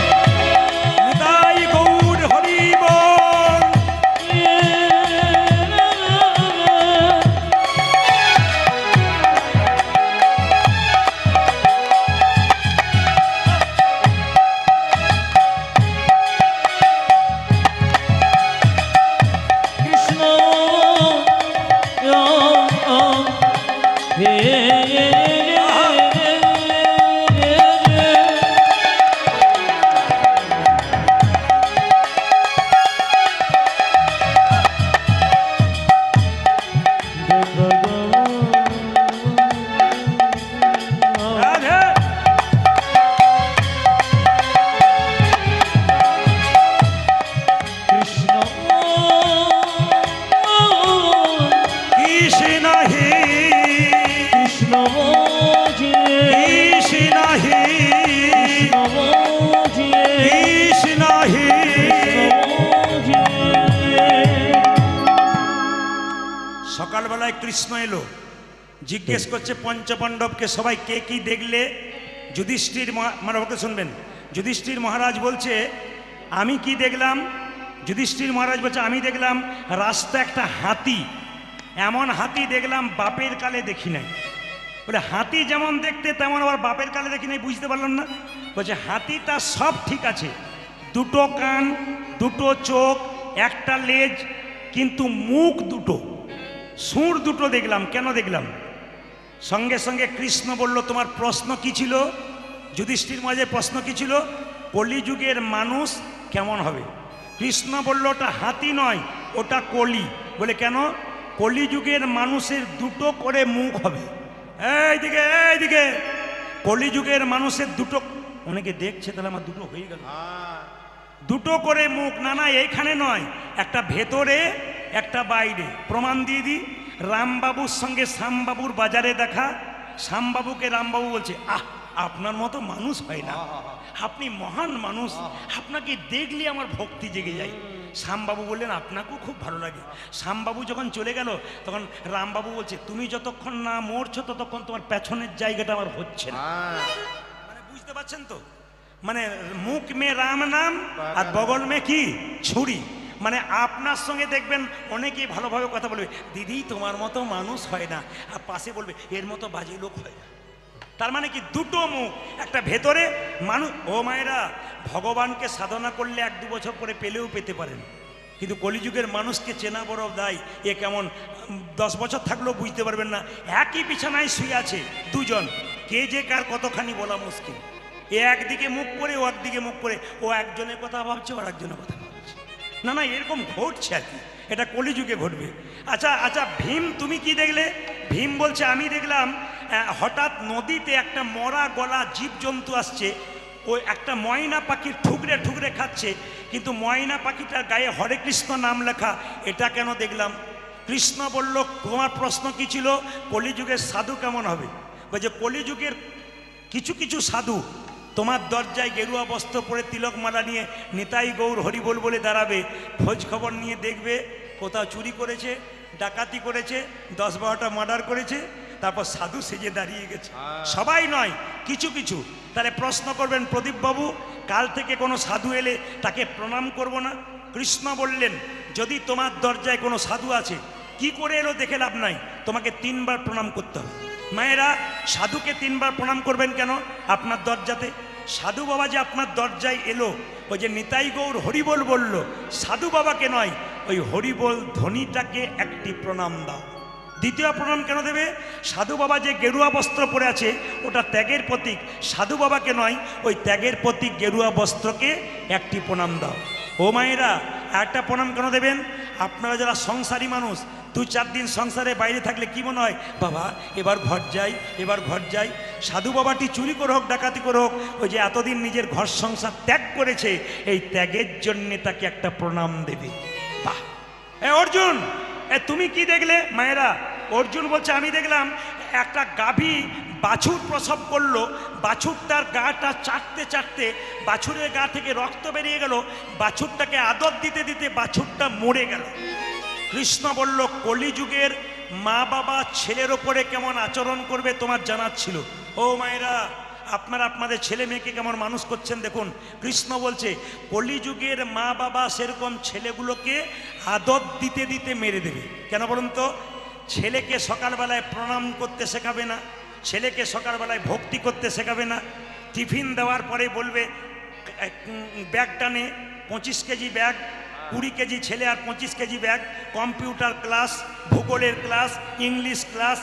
নিতাই গৌর হরি বল। রাজমহলায় কৃষ্ণ এলো, জিজ্ঞেস করছে পঞ্চপাণ্ডবকে সবাই কে কি দেখলে। যুধিষ্ঠির মহারাজকে শুনবেন, যুধিষ্ঠির মহারাজ বলছে আমি কি দেখলাম। যুধিষ্ঠির মহারাজ বলছে আমি দেখলাম রাস্তা একটা হাতি, এমন হাতি দেখলাম বাপের কালে দেখি নাই। বলে হাতি যেমন দেখতে তেমন আবার বাপের কালে দেখি নাই, বুঝতে পারলাম না। বলছে হাতিটা সব ঠিক আছে, দুটো কান, দুটো চোখ, একটা লেজ, কিন্তু মুখ দুটো, সুর দুটো দেখলাম। কেন দেখলাম? সঙ্গে সঙ্গে কৃষ্ণ বলল তোমার প্রশ্ন কি ছিল? যুধিষ্ঠির মহারাজের প্রশ্ন কি ছিল? কলিযুগের মানুষ কেমন হবে? কৃষ্ণ বলল ওটা হাতি নয়, ওটা কলি। বলে কেন? কলিযুগের মানুষের দুটো করে মুখ হবে। এইদিকে এইদিকে, কলিযুগের মানুষের দুটো, অনেকে দেখছে তাহলে আমার দুটো হয়ে গেল, দুটো করে মুখ। না না, এইখানে নয়, একটা ভেতরে একটা বাইরে। প্রমাণ দিয়ে দিই, রামবাবুর সঙ্গে শ্যামবাবুর বাজারে দেখা। শ্যামবাবুকে রামবাবু বলছে আহ আপনার মতো মানুষ হয় না, আপনি মহান মানুষ, আপনাকে দেখলে আমার ভক্তি জেগে যায়। শ্যামবাবু বললেন আপনাকেও খুব ভালো লাগে। শ্যামবাবু যখন চলে গেল তখন রামবাবু বলছে তুমি যতক্ষণ না মরছো ততক্ষণ তোমার পেছনের জায়গাটা আমার হচ্ছে না। মানে বুঝতে পারছেন তো, মানে মুখ মে রাম নাম আর বগল মে কি ছুরি। মানে আপনার সঙ্গে দেখবেন অনেকেই ভালোভাবে কথা বলবে, দিদি তোমার মতো মানুষ হয় না, আর পাশে বলবে এর মতো বাজে লোক হয় না। তার মানে কি দুটো মুখ, একটা ভেতরে মানুষ। ও মায়েরা, ভগবানকে সাধনা করলে 1-2 বছর পরে পেলেও পেতে পারেন, কিন্তু কলিযুগের মানুষকে চেনা বড় দায়। এ কেমন 10 বছর থাকলেও বুঝতে পারবেন না। একই বিছানায় শুয়ে আছে দুজন, কে যে কার কতখানি বলা মুশকিল। এ একদিকে মুখ করে, ও একদিকে মুখ করে, ও একজনের কথা ভাবছে, ও একজনের কথা ভাবছে। না না, এরকম ঘটছে আর কি, এটা কলিযুগে ঘটবে। আচ্ছা আচ্ছা ভীম তুমি কি দেখলে? ভীম বলছে আমি দেখলাম হঠাৎ নদীতে একটা মরা গলা জীবজন্তু আসছে, ওই একটা ময়না পাখির ঠুকরে ঠুকরে খাচ্ছে, কিন্তু ময়না পাখিটার গায়ে হরে কৃষ্ণ নাম লেখা। এটা কেন দেখলাম? কৃষ্ণ বলল তোমার প্রশ্ন কি ছিল? কলিযুগের সাধু কেমন হবে? বলছে কলিযুগের কিছু কিছু সাধু তোমার দরজায় গেরুয়া বস্ত্র পরে তিলক মালা নিয়ে নিতাই গৌর হরিবোল বলে দাঁড়াবে, খোঁজ খবর নিয়ে দেখবে কোথাও চুরি করেছে, ডাকাতি করেছে, 10-12টা মার্ডার করেছে, তারপর সাধু সেজে দাঁড়িয়ে গেছে। সবাই নয়, কিছু কিছু। তাহলে প্রশ্ন করবেন প্রদীপবাবু কাল থেকে কোনো সাধু এলে তাকে প্রণাম করব না? কৃষ্ণ বললেন যদি তোমার দরজায় কোনো সাধু আছে, কি করে এলো দেখে লাভ নাই, তোমাকে 3 বার প্রণাম করতে হবে। মায়েরা, সাধুকে 3 বার প্রণাম করবেন কেন? আপনার দরজাতে সাধু বাবা যে আপনার দরজায় এলো, ওই যে নিতাই গৌর হরিবোল বলল, সাধু বাবাকে নয়, ওই হরিবোল ধ্বনিটাকে একটি প্রণাম দাও। দ্বিতীয় প্রণাম কেন দেবে? সাধু বাবা যে গেরুয়া বস্ত্র পরে আছে ওটা ত্যাগের প্রতীক, সাধু বাবাকে নয়, ওই ত্যাগের প্রতীক গেরুয়া বস্ত্রকে একটি প্রণাম দাও। ও মায়েরা, একটা প্রণাম কেন দেবেন? আপনারা যারা সংসারী মানুষ, 2-4 দিন সংসারে বাইরে থাকলে কি মনে হয়, বাবা এবার ঘর যাই, এবার ঘর যাই। সাধু বাবাটি চুরি করে হোক, ডাকাতি করে হোক, ওই যে এতদিন নিজের ঘর সংসার ত্যাগ করেছে, এই ত্যাগের জন্যে তাকে একটা প্রণাম দেবে। বাহ! অর্জুন তুমি কি দেখলে? মায়েরা, অর্জুন বলছে আমি দেখলাম একটা গাভী বাছুর প্রসব করলো, বাছুরটার গাটা চাটতে চাটতে বাছুরের গা থেকে রক্ত বেরিয়ে গেল, বাছুরটাকে আদর দিতে দিতে বাছুরটা মরে গেল। কৃষ্ণ বলল কলিযুগের মা বাবা ছেলের ওপরে কেমন আচরণ করবে তোমার জানার ছিল। ও মায়েরা, আপনারা আপনাদের ছেলে মেয়েকে কেমন মানুষ করছেন দেখুন। কৃষ্ণ বলছে কলিযুগের মা বাবা সেরকম ছেলেগুলোকে আদর দিতে দিতে মেরে দেবে। কেন বলুন তো? ছেলেকে সকালবেলায় প্রণাম করতে শেখাবে না, ছেলেকে সকালবেলায় ভক্তি করতে শেখাবে না, টিফিন দেওয়ার পরে বলবে ব্যাগটা নে, 25 কেজি ব্যাগ, 20 কেজি ছেলে আর 25 কেজি ব্যাগ, কম্পিউটার ক্লাস, ভূগোলের ক্লাস, ইংলিশ ক্লাস।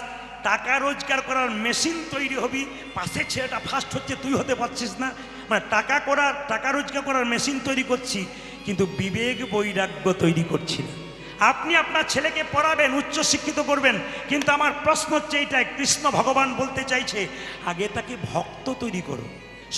টাকা রোজগার করার মেশিন তৈরি হবি, পাশের ছেলেটা ফার্স্ট হচ্ছে, তুই হতে পারছিস না। মানে টাকা রোজগার করার মেশিন তৈরি করছি, কিন্তু বিবেক বৈরাগ্য তৈরি করছি না। আপনি আপনার ছেলেকে পড়াবেন, উচ্চশিক্ষিত করবেন, কিন্তু আমার প্রশ্ন হচ্ছে এইটাই, কৃষ্ণ ভগবান বলতে চাইছে আগে তাকে ভক্ত তৈরি করো।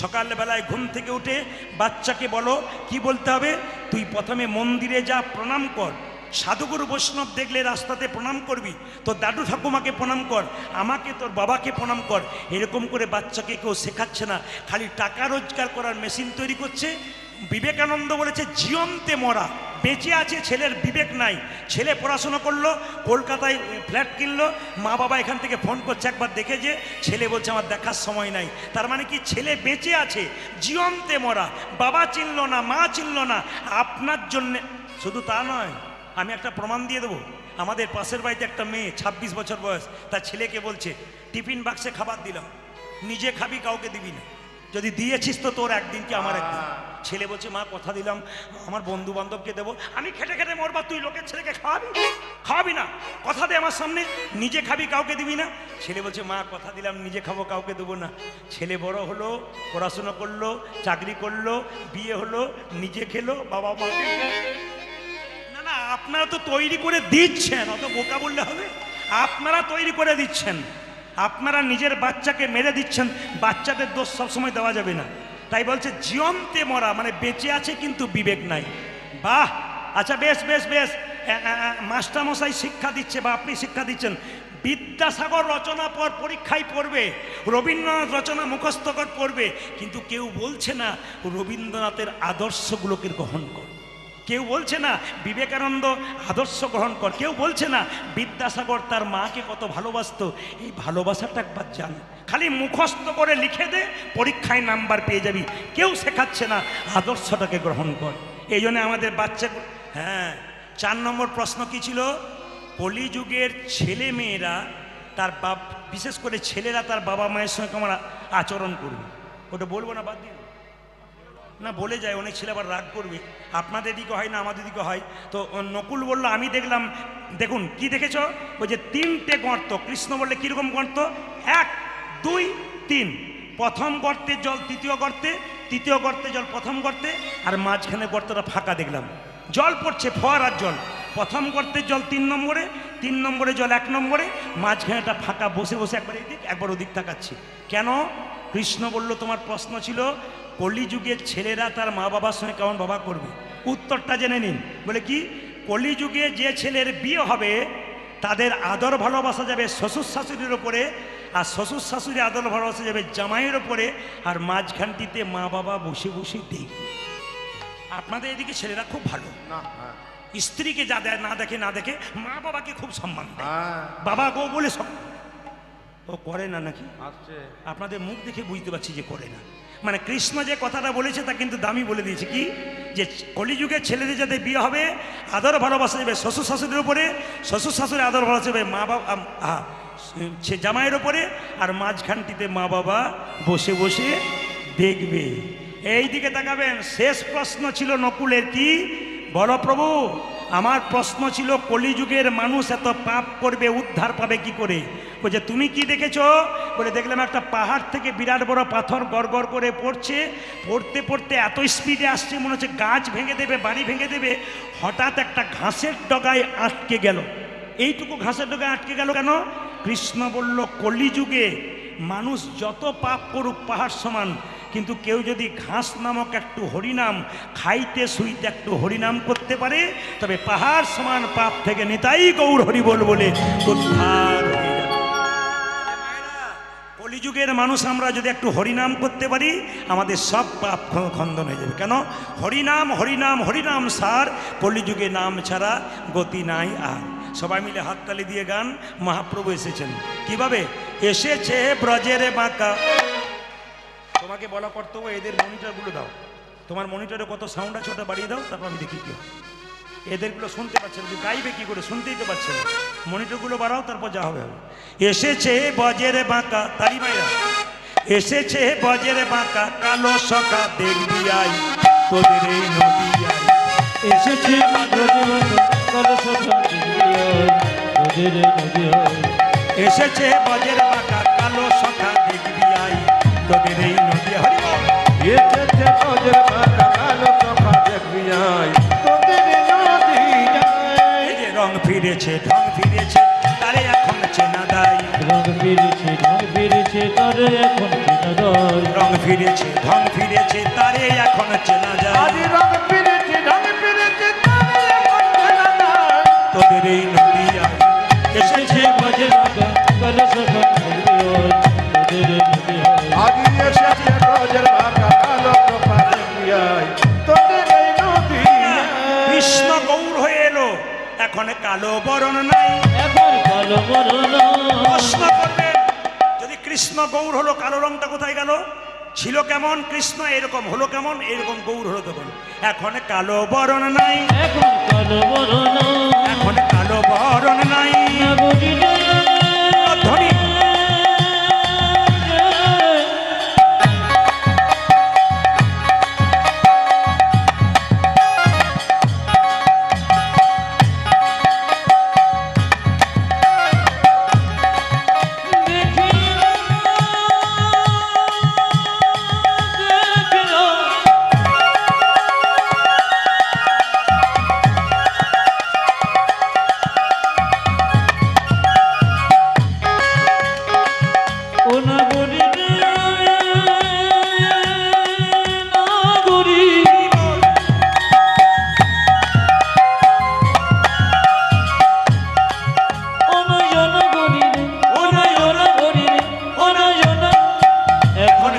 সকালবেলায় ঘুম থেকে উঠে বাচ্চাকে বলো কি বলতে হবে, তুই প্রথমে মন্দিরে যা, প্রণাম কর, সাধুগুরু বৈষ্ণব দেখলে রাস্তাতে প্রণাম করবি, তোর দাদু ঠাকুমাকে প্রণাম কর, আমাকে তোর বাবাকে প্রণাম কর। এরকম করে বাচ্চাকে কেউ শেখাচ্ছে না, খালি টাকা রোজগার করার মেশিন তৈরি করছে। বিবেকানন্দ বলেছে জীবন্তে মরা, বেঁচে আছে, ছেলের বিবেক নাই। ছেলে পড়াশোনা করলো, কলকাতায় ফ্ল্যাট কিনলো, মা বাবা এখান থেকে ফোন করছে একবার দেখে যে, ছেলে বলছে আমার দেখার সময় নাই। তার মানে কি ছেলে বেঁচে আছে, জীবন্তে মরা, বাবা চিনল না, মা চিনল না আপনার জন্যে। শুধু তা নয়, আমি একটা প্রমাণ দিয়ে দেবো। আমাদের পাশের বাড়িতে একটা মেয়ে 26 বছর বয়স, তার ছেলেকে বলছে টিফিন বাক্সে খাবার দিলাম, নিজে খাবি, কাউকে দিবি না, যদি দিয়েছিস তো তোর একদিন কি আমার একদিন। ছেলে বলছে মা কথা দিলাম আমার বন্ধু বান্ধবকে দেবো, আমি খেটে খেটে মরবা, তুই লোকের ছেলেকে খাওয়াবি না, কথা দে আমার সামনে, নিজে খাবি কাউকে দিবি না। ছেলে বলছে মা কথা দিলাম নিজে খাবো, কাউকে দেবো না। ছেলে বড় হলো, পড়াশোনা করলো, চাকরি করলো, বিয়ে হলো, নিজে খেলো, বাবা মাকে। না না, আপনারা তো তৈরি করে দিচ্ছেন, অত বোকা বললে হবে? আপনারা তৈরি করে দিচ্ছেন, আপনারা নিজের বাচ্চাকে মেরে দিচ্ছেন। বাচ্চাদের দোষ সবসময় দেওয়া যাবে না। তাই বলছে জীবন্তে মরা, মানে বেঁচে আছে কিন্তু বিবেক নাই। বাহ, আচ্ছা বেশ বেশ বেশ, মাস্টারমশাই শিক্ষা দিচ্ছে বা আপনি শিক্ষা দিচ্ছেন, বিদ্যাসাগর রচনা পর পরীক্ষায় পড়বে, রবীন্দ্রনাথ রচনা মুখস্থকর পড়বে, কিন্তু কেউ বলছে না রবীন্দ্রনাথের আদর্শগুলোকে গ্রহণ কর, কেউ বলছে না বিবেকানন্দ আদর্শ গ্রহণ কর, কেউ বলছে না বিদ্যাসাগর তার মাকে কত ভালোবাসতো, এই ভালোবাসাটা একবার জান। খালি মুখস্থ করে লিখে দে, পরীক্ষায় নাম্বার পেয়ে যাবি, কেউ শেখাচ্ছে না আদর্শটাকে গ্রহণ কর। এই জন্য আমাদের বাচ্চা, হ্যাঁ 4 নম্বর প্রশ্ন কি ছিল? কলিযুগের ছেলে মেয়েরা তার বাপ, বিশেষ করে ছেলেরা তার বাবা মায়ের সঙ্গে কেমন আচরণ করবে। ওটা বলবো না, বাদ দিন না, বলে যায়, অনেক ছেলে আবার রাগ করবে। আপনাদের দিকে হয় না, আমাদের দিকে হয়। তো নকুল বলল আমি দেখলাম, দেখুন কি দেখেছ? ওই যে 3টে গর্ত, কৃষ্ণ বললে কীরকম গর্ত? 1 2 3, প্রথম গর্তে জল তৃতীয় গর্তে, তৃতীয় গর্তে জল প্রথম গর্তে, আর মাঝখানে গর্তটা ফাঁকা দেখলাম, জল পড়ছে ফোয়ারার জল। প্রথম গর্তের জল 3 নম্বরে, 3 নম্বরে জল 1 নম্বরে, মাঝখানেটা ফাঁকা, বসে বসে একবার এদিক একবার ওদিক তাকাচ্ছি। কেন? কৃষ্ণ বলল তোমার প্রশ্ন ছিল কলিযুগের ছেলেরা তার মা বাবার সঙ্গে কেমন বাবা করবে। উত্তরটা জেনে নিন। বলে কি? কলিযুগে যে ছেলের বিয়ে হবে তাদের আদর ভালোবাসা যাবে শ্বশুর শাশুড়ির ওপরে, আর শ্বশুর শাশুড়ি আদর ভালোবাসা যাবে জামাইয়ের ওপরে, আর মাঝখানটিতে মা বাবা বসে বসে দেখবে। আপনাদের এদিকে ছেলেরা খুব ভালো, স্ত্রীকে যা দেয় না দেখে না দেখে, মা বাবাকে খুব সম্মান দেয়, বাবা গো বলে সব। ও করে না নাকি? আপনাদের মুখ দেখে বুঝতে পারছি যে করে না। মানে কৃষ্ণ যে কথাটা বলেছে তা কিন্তু দামি বলে দিয়েছে, কি যে কলিযুগের ছেলেদের যাতে বিয়ে হবে আদর ভালোবাসা যাবে শ্বশুর শাশুড়ির উপরে, শ্বশুর শাশুড়ি আদর ভালোবাসা যাবে মা বাবা সে জামাইয়ের ওপরে, আর মাঝখানটিতে মা বাবা বসে বসে দেখবে। এই দিকে তাকাবেন। শেষ প্রশ্ন ছিল নকুলের, কি? বলো প্রভু, আমার প্রশ্ন ছিল কলিযুগের মানুষ এত পাপ করবে, উদ্ধার পাবে কি করে? বলছে তুমি কি দেখেছো? বলে দেখলাম একটা পাহাড় থেকে বিরাট বড় পাথর গড় করে পড়ছে, পড়তে পড়তে এত স্পিডে আসছে মনে হচ্ছে গাছ ভেঙে দেবে, বাড়ি ভেঙে দেবে। হঠাৎ একটা ঘাসের ডগায় আটকে গেল। এইটুকু ঘাসের ডগায় আটকে গেল কেন? কৃষ্ণ বলল কলিযুগে মানুষ যত পাপ করুক পাহাড় সমান, কিন্তু কেউ যদি ঘাস নামক একটু হরিনাম খাইতে শুইতে একটু হরিনাম করতে পারে, তবে পাহাড় সমান পাপ থেকে নিতাই গৌর হরি বল বলে উদ্ধার হয়ে যাবে। কলিযুগের মানুষ আমরা যদি একটু হরিনাম করতে পারি, আমাদের সব পাপ খণ্ডন হয়ে যাবে। কেন? হরিনাম হরিনাম হরিনাম সার, কলিযুগে নাম ছাড়া গতি নাই আর। সবাই মিলে হাততালি দিয়ে গান। মহাপ্রভু এসেছেন কিভাবে? এসেছে ব্রজের বাঁকা। তোমাকে বলা কর্তব্য এদের মনিটরগুলো দাও, তোমার মনিটরে কত সাউন্ড আছে ওটা বাড়িয়ে দাও, তারপর আমি দেখি কি। এদেরগুলো শুনতে পাচ্ছেন, গাইবে কি করে? শুনতেই তো পাচ্ছেন। মনিটরগুলো বাড়াও, তারপর যা হবে হবে। এসেছে ব্রজের বাঁকা, তালি মাইরা। এসেছে ব্রজের বাঁকা, কালো সখা দেখবি আই, তোদের এই নদী আই। এসেছে ব্রজের বাঁকা, কালো সখা দেখবি আই, তোদের এই নদী আই। এসেছে ব্রজের বাঁকা, কালো সখা দেখবি আই, তোদের এই নদী। হরি বল। এসেছে ব্রজের বাঁকা, কালো সখা দেখবি আই, তোদের এই নদী আই। এই যে রং ফিরেছে ঢং ফিরেছে, তারে এখন চেনা দায়। রং ফিরেছে ঢং ফিরেছে, তারে এখন চেনা যায়। রং ফিরেছে ঢং ফিরেছে, তারে এখন চেনা যায়। আজ রং ফিরেছে ঢং ফিরেছে, তারে এখন চেনা যায়। তোদের এই নদী আয়। এসেছে ব্রজের বাঁকা, কালো সখা দেখবি আই, তোদের এই নদী আই। আজ এসেছে ব্রজের বাঁকা, কালো সখা দেখবি আই, তোদের এই নদী আই। কৃষ্ণ এখন কালো বরণ নাই। এখন কালো বরণ প্রশ্ন করবেন, যদি কৃষ্ণ গৌর হলো, কালো রংটা কোথায় গেল? ছিল কেমন কৃষ্ণ, এরকম হলো কেমন, এরকম গৌর হলো তখন। এখন কালো বরণ নাই, এখন কালো বরণ এখন কালো বরণ নাই। নাগরিকে ধ্বনি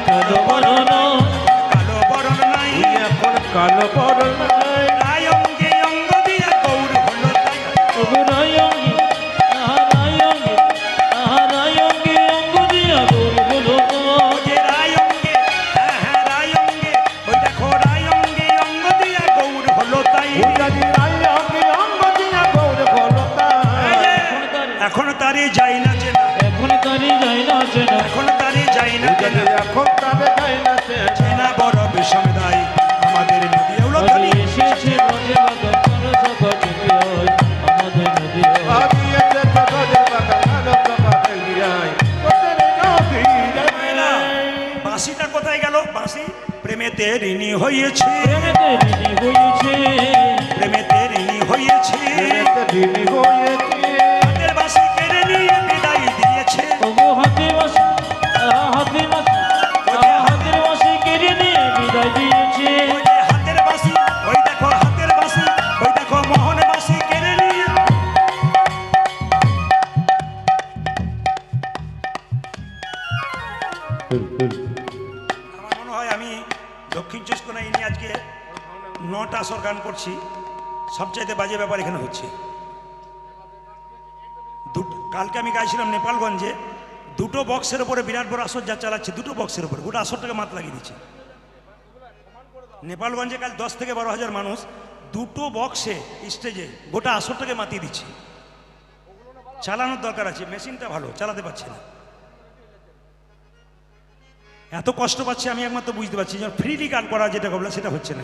কালো বরণ নাই। এখন কালো বরণ নাই। রায়ঙ্গে অঙ্গ দিয়া গৌর হলো তাই। যে রায়ঙ্গে, হ্যাঁ হ্যাঁ রায়ঙ্গে, ওই দেখো রায়ঙ্গে অঙ্গ দিয়া গৌর হলো তাই। উদাজি রাই অঙ্গে অঙ্গ দিয়া গৌর হলো তাই। এই যে, এখন তারে যাই না চেনা, এখন তারে যাই না উদাজি চেনা, এখন তারে যাই না সে। চেনা বড় বিষম দায় আমাদের নদী। এগুলো ধ্বনি আজি এসে জগতের বাঁকা কালো প্রভা দেখিয়াই, তোদের নদী যায়। বাঁশিটা কোথায় গেল? বাঁশি প্রেমেতে ঋণী হয়েছে, প্রেমেতে ঋণী হয়েছে। এতে দিনী হয়েছে। হাতের বাঁশি কেড়ে নিয়ে বিদায় দিয়েছে। ওই যে হাতের বাঁশি, ওই দেখো হাতের বাঁশি, ওই দেখো মোহন বাঁশি কেড়ে নিয়ে। আমার মনে হয় আমি দক্ষিণ চব্বিশ পরগনায় নিয়ে আজকে 9টা আসর গান করছি। সবচাইতে বাজে ব্যাপার এখানে হচ্ছে, কালকে আমি গাইছিলাম নেপালগঞ্জে, দুটো বক্সের উপরে বিরাট বড় আসর যা চালাচ্ছে, দুটো বক্সের উপরে গোটা আসরটাকে মাত লাগিয়ে দিচ্ছে। নেপালগঞ্জে কাল 10 থেকে 12 হাজার মানুষ, দুটো বক্সে স্টেজে গোটা আসরটাকে মাতিয়ে দিচ্ছে। চালানোর দরকার আছে, মেশিনটা ভালো চালাতে পারছে না। এত কষ্ট পাচ্ছে আমি একমাত্র বুঝতে পারছি, যেন ফ্রিলি গান করা যেটা বললো সেটা হচ্ছে না।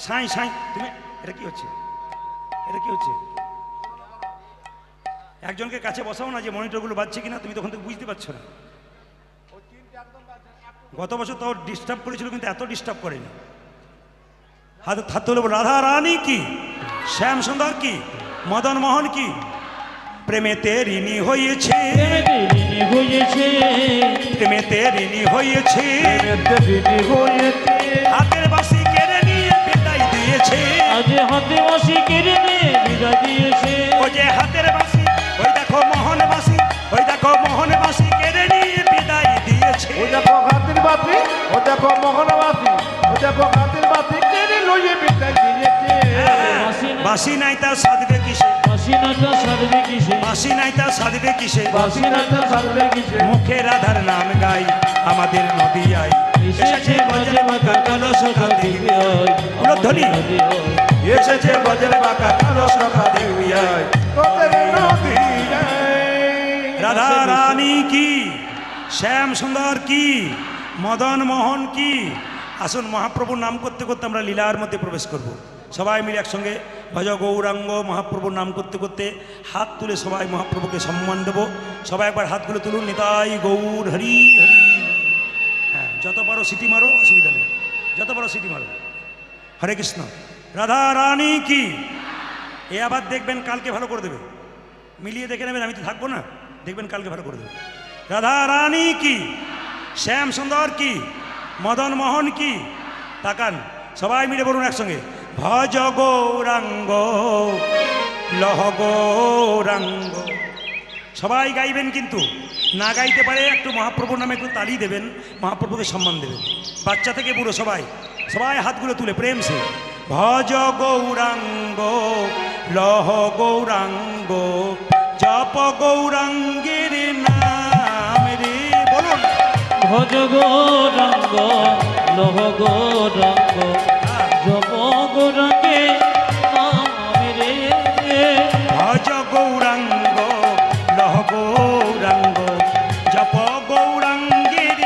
সাই সাই তুমি, এটা কি হচ্ছে, এটা কি হচ্ছে? একজনকে কাছে বসাও না যে মনিটরগুলো বাজছে কিনা, তুমি তখন থেকে বুঝতে পারছো না। গত বছর তাও ডিস্টার্ব করেছিল, কিন্তু এত ডিস্টার্ব করেনি। হাতে থাকতে হলে রাধা রানী কি, শ্যাম সুন্দর কি, মদন মোহন কি, প্রেমেতে ঋণী হয়েছে, প্রেমেতে ঋণী হয়েছে। এতে দিনী হয়েছে। হাতের বাঁশি কেড়ে নিয়ে বিদায় দিয়েছে। হাতে বাসি কেড়ে নিয়ে বিদায় দিয়েছে। ওই যে হাতের বাঁশি, ওই দেখো মোহন বাঁশি, ওই দেখো মোহন বাঁশি কেড়ে নিয়ে বিদায় দিয়েছে। ও দেখো হাতের বাতি, ও দেখো মোহনবাসী, ও দেখো হাতের বাতি কেড়ে লইয়ে বিদায় দিয়েছে। বাঁশি নাই তার সাধবে কিসে, বাসিনাটা সারবে কিসে, বাঁশি নাই তার সাধবে কিসে। বাসিনাটা সারবে কিসে। মুখে রাধার নাম গাই আমাদের নদিয়ায়, এসেছে বজ্রে বাঁকা কালো সখা দেখবি আয়। ধ্বনি এসেছে বজ্রে বাঁকা কালো সখা দেখবি আয়, তোদের নদী যায়। রাধা রানী কি, শ্যাম সুন্দর কি, মদন মোহন কি। আসুন মহাপ্রভুর নাম করতে করতে আমরা লীলার মধ্যে প্রবেশ করব। সবাই মিলে একসঙ্গে ভজ গৌরাঙ্গ মহাপ্রভুর নাম করতে করতে হাত তুলে সবাই মহাপ্রভুকে সম্মান দেবো। সবাই একবার হাতগুলো তুলুন, নিতাই গৌর হরি হরি। হ্যাঁ, যত পারো সিটি মারো, অসুবিধা নেই, যত পারো সিটি মারো। হরে কৃষ্ণ। রাধা রানী কি। এ আবার দেখবেন কালকে ভালো করে দেবে, মিলিয়ে দেখে নেবেন, আমি তো থাকবো না, দেখবেন কালকে ভালো করে দেবে। রাধা রানী কি, শ্যাম সুন্দর কি, মদন মোহন কি। তাকান, সবাই মিলে বলুন একসঙ্গে, ভজ গৌরাঙ্গ লহ গৌরাঙ্গ। সবাই গাইবেন, কিন্তু না গাইতে পারে একটু মহাপ্রভুর নামে একটু তালি দেবেন, মহাপ্রভুকে সম্মান দেবেন। বাচ্চা থেকে বুড়ো সবাই, সবাই হাতগুলো তুলে প্রেম সে। ভজ গৌরাঙ্গ লহ গৌরাঙ্গ জপ গৌরাঙ্গের নাম রে বলুন ভজ গৌরাঙ্গ লহ গৌরাঙ্গ জপ গৌরাঙ্গে নাম রে ভজ গৌরাঙ্গ লহ গৌরাঙ্গ জপ গৌরাঙ্গের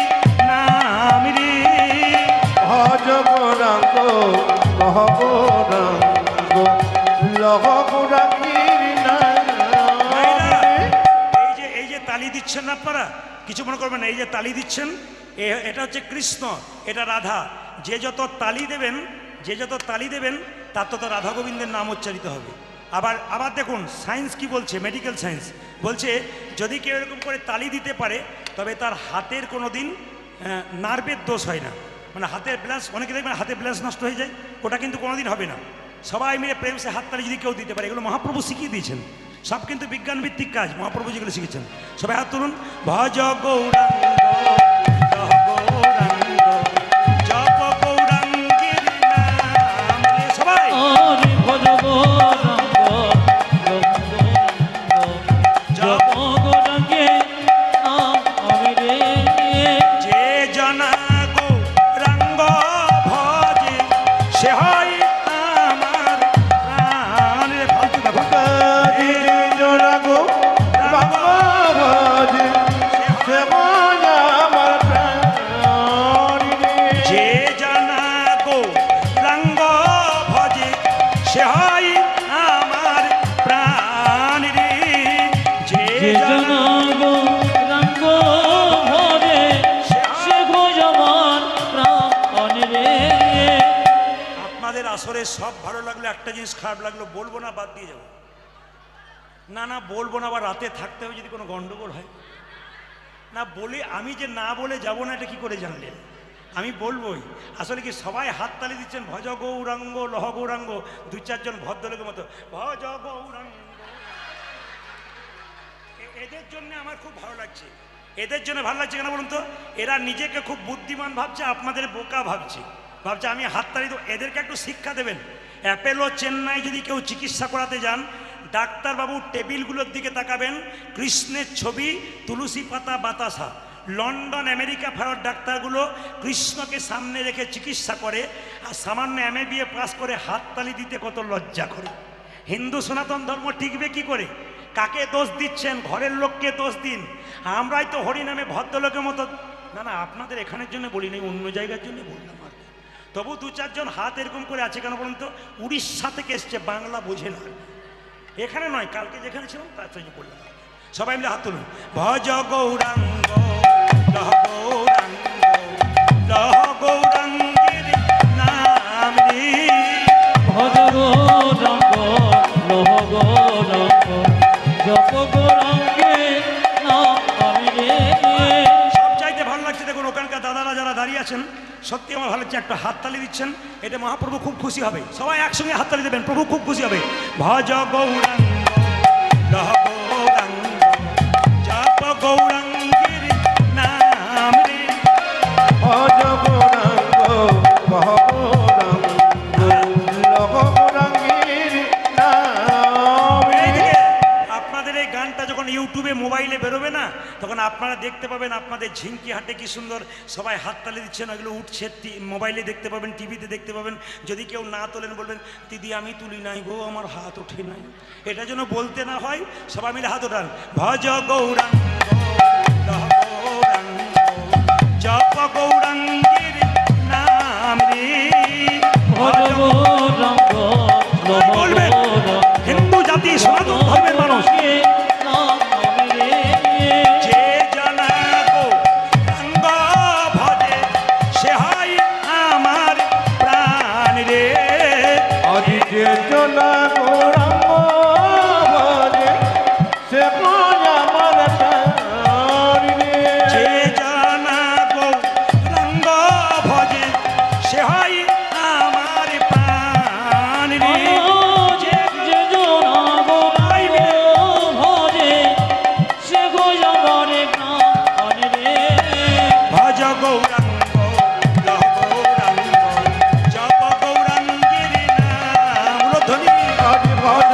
নাম রে ভজ গৌরাঙ্গ লহ গৌরাঙ্গ লহ গৌরাঙ্গের ভাইরা, নাম এই যে তালি দিচ্ছেন না আপনারা, কিছু মনে করবেন না, এই যে তালি দিচ্ছেন এটা হচ্ছে কৃষ্ণ, এটা রাধা। যে যত তালি দেবেন তার তত রাধা গোবিন্দের নাম উচ্চারিত হবে। আবার দেখুন সায়েন্স কি বলছে, মেডিকেল সায়েন্স বলছে যদি কেউ এরকম করে তালি দিতে পারে তবে তার হাতের কোনো দিন নার্ভের দোষ হয় না, মানে হাতের ব্যালেন্স, অনেকে দেখবেন হাতের ব্যালেন্স নষ্ট হয়ে যায়, ওটা কিন্তু কোনোদিন হবে না। সবাই মিলে প্রেম সে হাততালি যদি কেউ দিতে পারে, এগুলো মহাপ্রভু শিখিয়ে দিয়েছেন, সব কিন্তু বিজ্ঞান ভিত্তিক কাজ, মহাপ্রভু যেগুলো শিখেছেন। সবাই হাত তুলুন। ভজ গৌরাঙ্গ লহ গৌরাঙ্গ জপ গৌরাঙ্গের নাম রে। সবাই হরি ভজ গৌরাঙ্গ লহ গৌরাঙ্গ জপ গৌরাঙ্গে নাম রে যে জনা গৌরাঙ্গ ভজে সে হয় আমার প্রাণ রে। ফালতু দেখো জোড়াগো বাবা ভজে সেবন আমার প্রাণ রে। যে জানা গৌরাঙ্গ ভজে সে হয় আমার প্রাণ রে। যে যে জানা জন গৌরাঙ্গ ভজে সে ভজমান প্রাণ রে আপনাদের আসরে সব ভালো লাগলো, একটা জিনিস খারাপ লাগলো, বলবো না, বাদ দিয়ে যাবো। না বলবো না, আবার রাতে থাকতে হবে যদি কোনো গন্ডগোল হয়। না বলে আমি যে না বলে যাবো না, এটা কি করে জানলেন? আমি বলবোই। আসলে কি সবাই হাত তালি দিচ্ছেন ভজ গৌরাঙ্গ লহ গৌরাঙ্গ, দুই চারজন ভদ্রলোকের মতো ভজ গৌরাঙ্গ। এদের জন্য আমার খুব ভালো লাগছে, এদের জন্য ভালো লাগছে কেন বলুন তো? এরা নিজেকে খুব বুদ্ধিমান ভাবছে, আপনাদের বোকা ভাবছে আমি হাততালি দেবো। এদেরকে একটু শিক্ষা দেবেন। অ্যাপেলো চেন্নাই যদি কেউ চিকিৎসা করাতে যান, ডাক্তারবাবু টেবিলগুলোর দিকে তাকাবেন, কৃষ্ণের ছবি, তুলসী পাতা, বাতাসা। লন্ডন আমেরিকা ফেরত ডাক্তারগুলো কৃষ্ণকে সামনে রেখে চিকিৎসা করে, আর সামান্য MA পাস করে হাততালি দিতে কত লজ্জা করে। হিন্দু সনাতন ধর্ম টিকবে কি করে? কাকে দোষ দিচ্ছেন? ঘরের লোককে দোষ দিন। আমরাই তো হরিনামে ভদ্রলোকের মতো। না আপনাদের এখানের জন্য বলি নাই, অন্য জায়গার জন্য বললাম আর কি। তবু দু চারজন হাত এরকম করে আছে কেন বলুন তো? উড়িষ্যা থেকে এসছে, বাংলা বোঝে না। এখানে নয়, কালকে যেখানে ছিলাম তার জন্য বললাম। সবাই মিলে হাত তুলুন। ভজ গৌরাঙ্গ লহ গৌরাঙ্গ লহ গৌরাঙ্গের নাম রে। ভজ গৌরাঙ্গ লহ গৌরাঙ্গ জপ গৌরাঙ্গে নাম রে সব চাইতে ভালো লাগছে দেখুন ওখানকার দাদারা যারা দাঁড়িয়ে আছেন, সত্যি আমার ভালো লাগছে, একটা হাততালি দিচ্ছেন, এটা মহাপ্রভু খুব খুশি হবে। সবাই একসঙ্গে হাততালি দেবেন, প্রভু খুব খুশি হবে। ভজ গৌরাঙ্গ লহ গৌরাঙ্গ জপ গৌরাঙ্গের নাম রে। ভজ গৌরাঙ্গ লহ গৌরাঙ্গ লহ গৌরাঙ্গের নাম রে। এইদিকে আপনাদের এই গানটা যখন ইউটিউবে মোবাইলে বেরোবে না, তখন আপনারা দেখতে পাবেন আপনাদের ঝিঙ্কি হাটে কি সুন্দর সবাই হাততালি দিচ্ছেন, ওগুলো উঠছে, মোবাইলে দেখতে পাবেন, টিভিতে দেখতে পাবেন। যদি কেউ না তোলেন বলবেন, দিদি আমি তুলি নাই গো, আমার হাত ওঠে নাই। এটা যেন বলতে না হয়, সবাই মিলে হাত ওঠান। ভজ গৌরাঙ্গ লহ গৌরাঙ্গ জপ গৌরাঙ্গের নাম রে। ভজ গৌরাঙ্গ লহ বলবেন, গৌরাঙ্গ হিন্দু জাতি সনাতন ধর্মের মানুষ, নাম রে যে জানা গৌরাঙ্গ ভজে সে হয় আমার প্রাণ রে। আদি যে জনা গৌরাঙ্গ ভজে সেবন আমার প্রাণ রে। যে জানা গৌরাঙ্গ ভজে সে হয় আমার প্রাণ রে। যে জন গৌরাঙ্গ ভজে সে গৌরাঙ্গে নাম রে ভজ গৌরাঙ্গ লহ গৌরাঙ্গ জপ গৌরাঙ্গের নাম। ধ্বনি আদি ভজ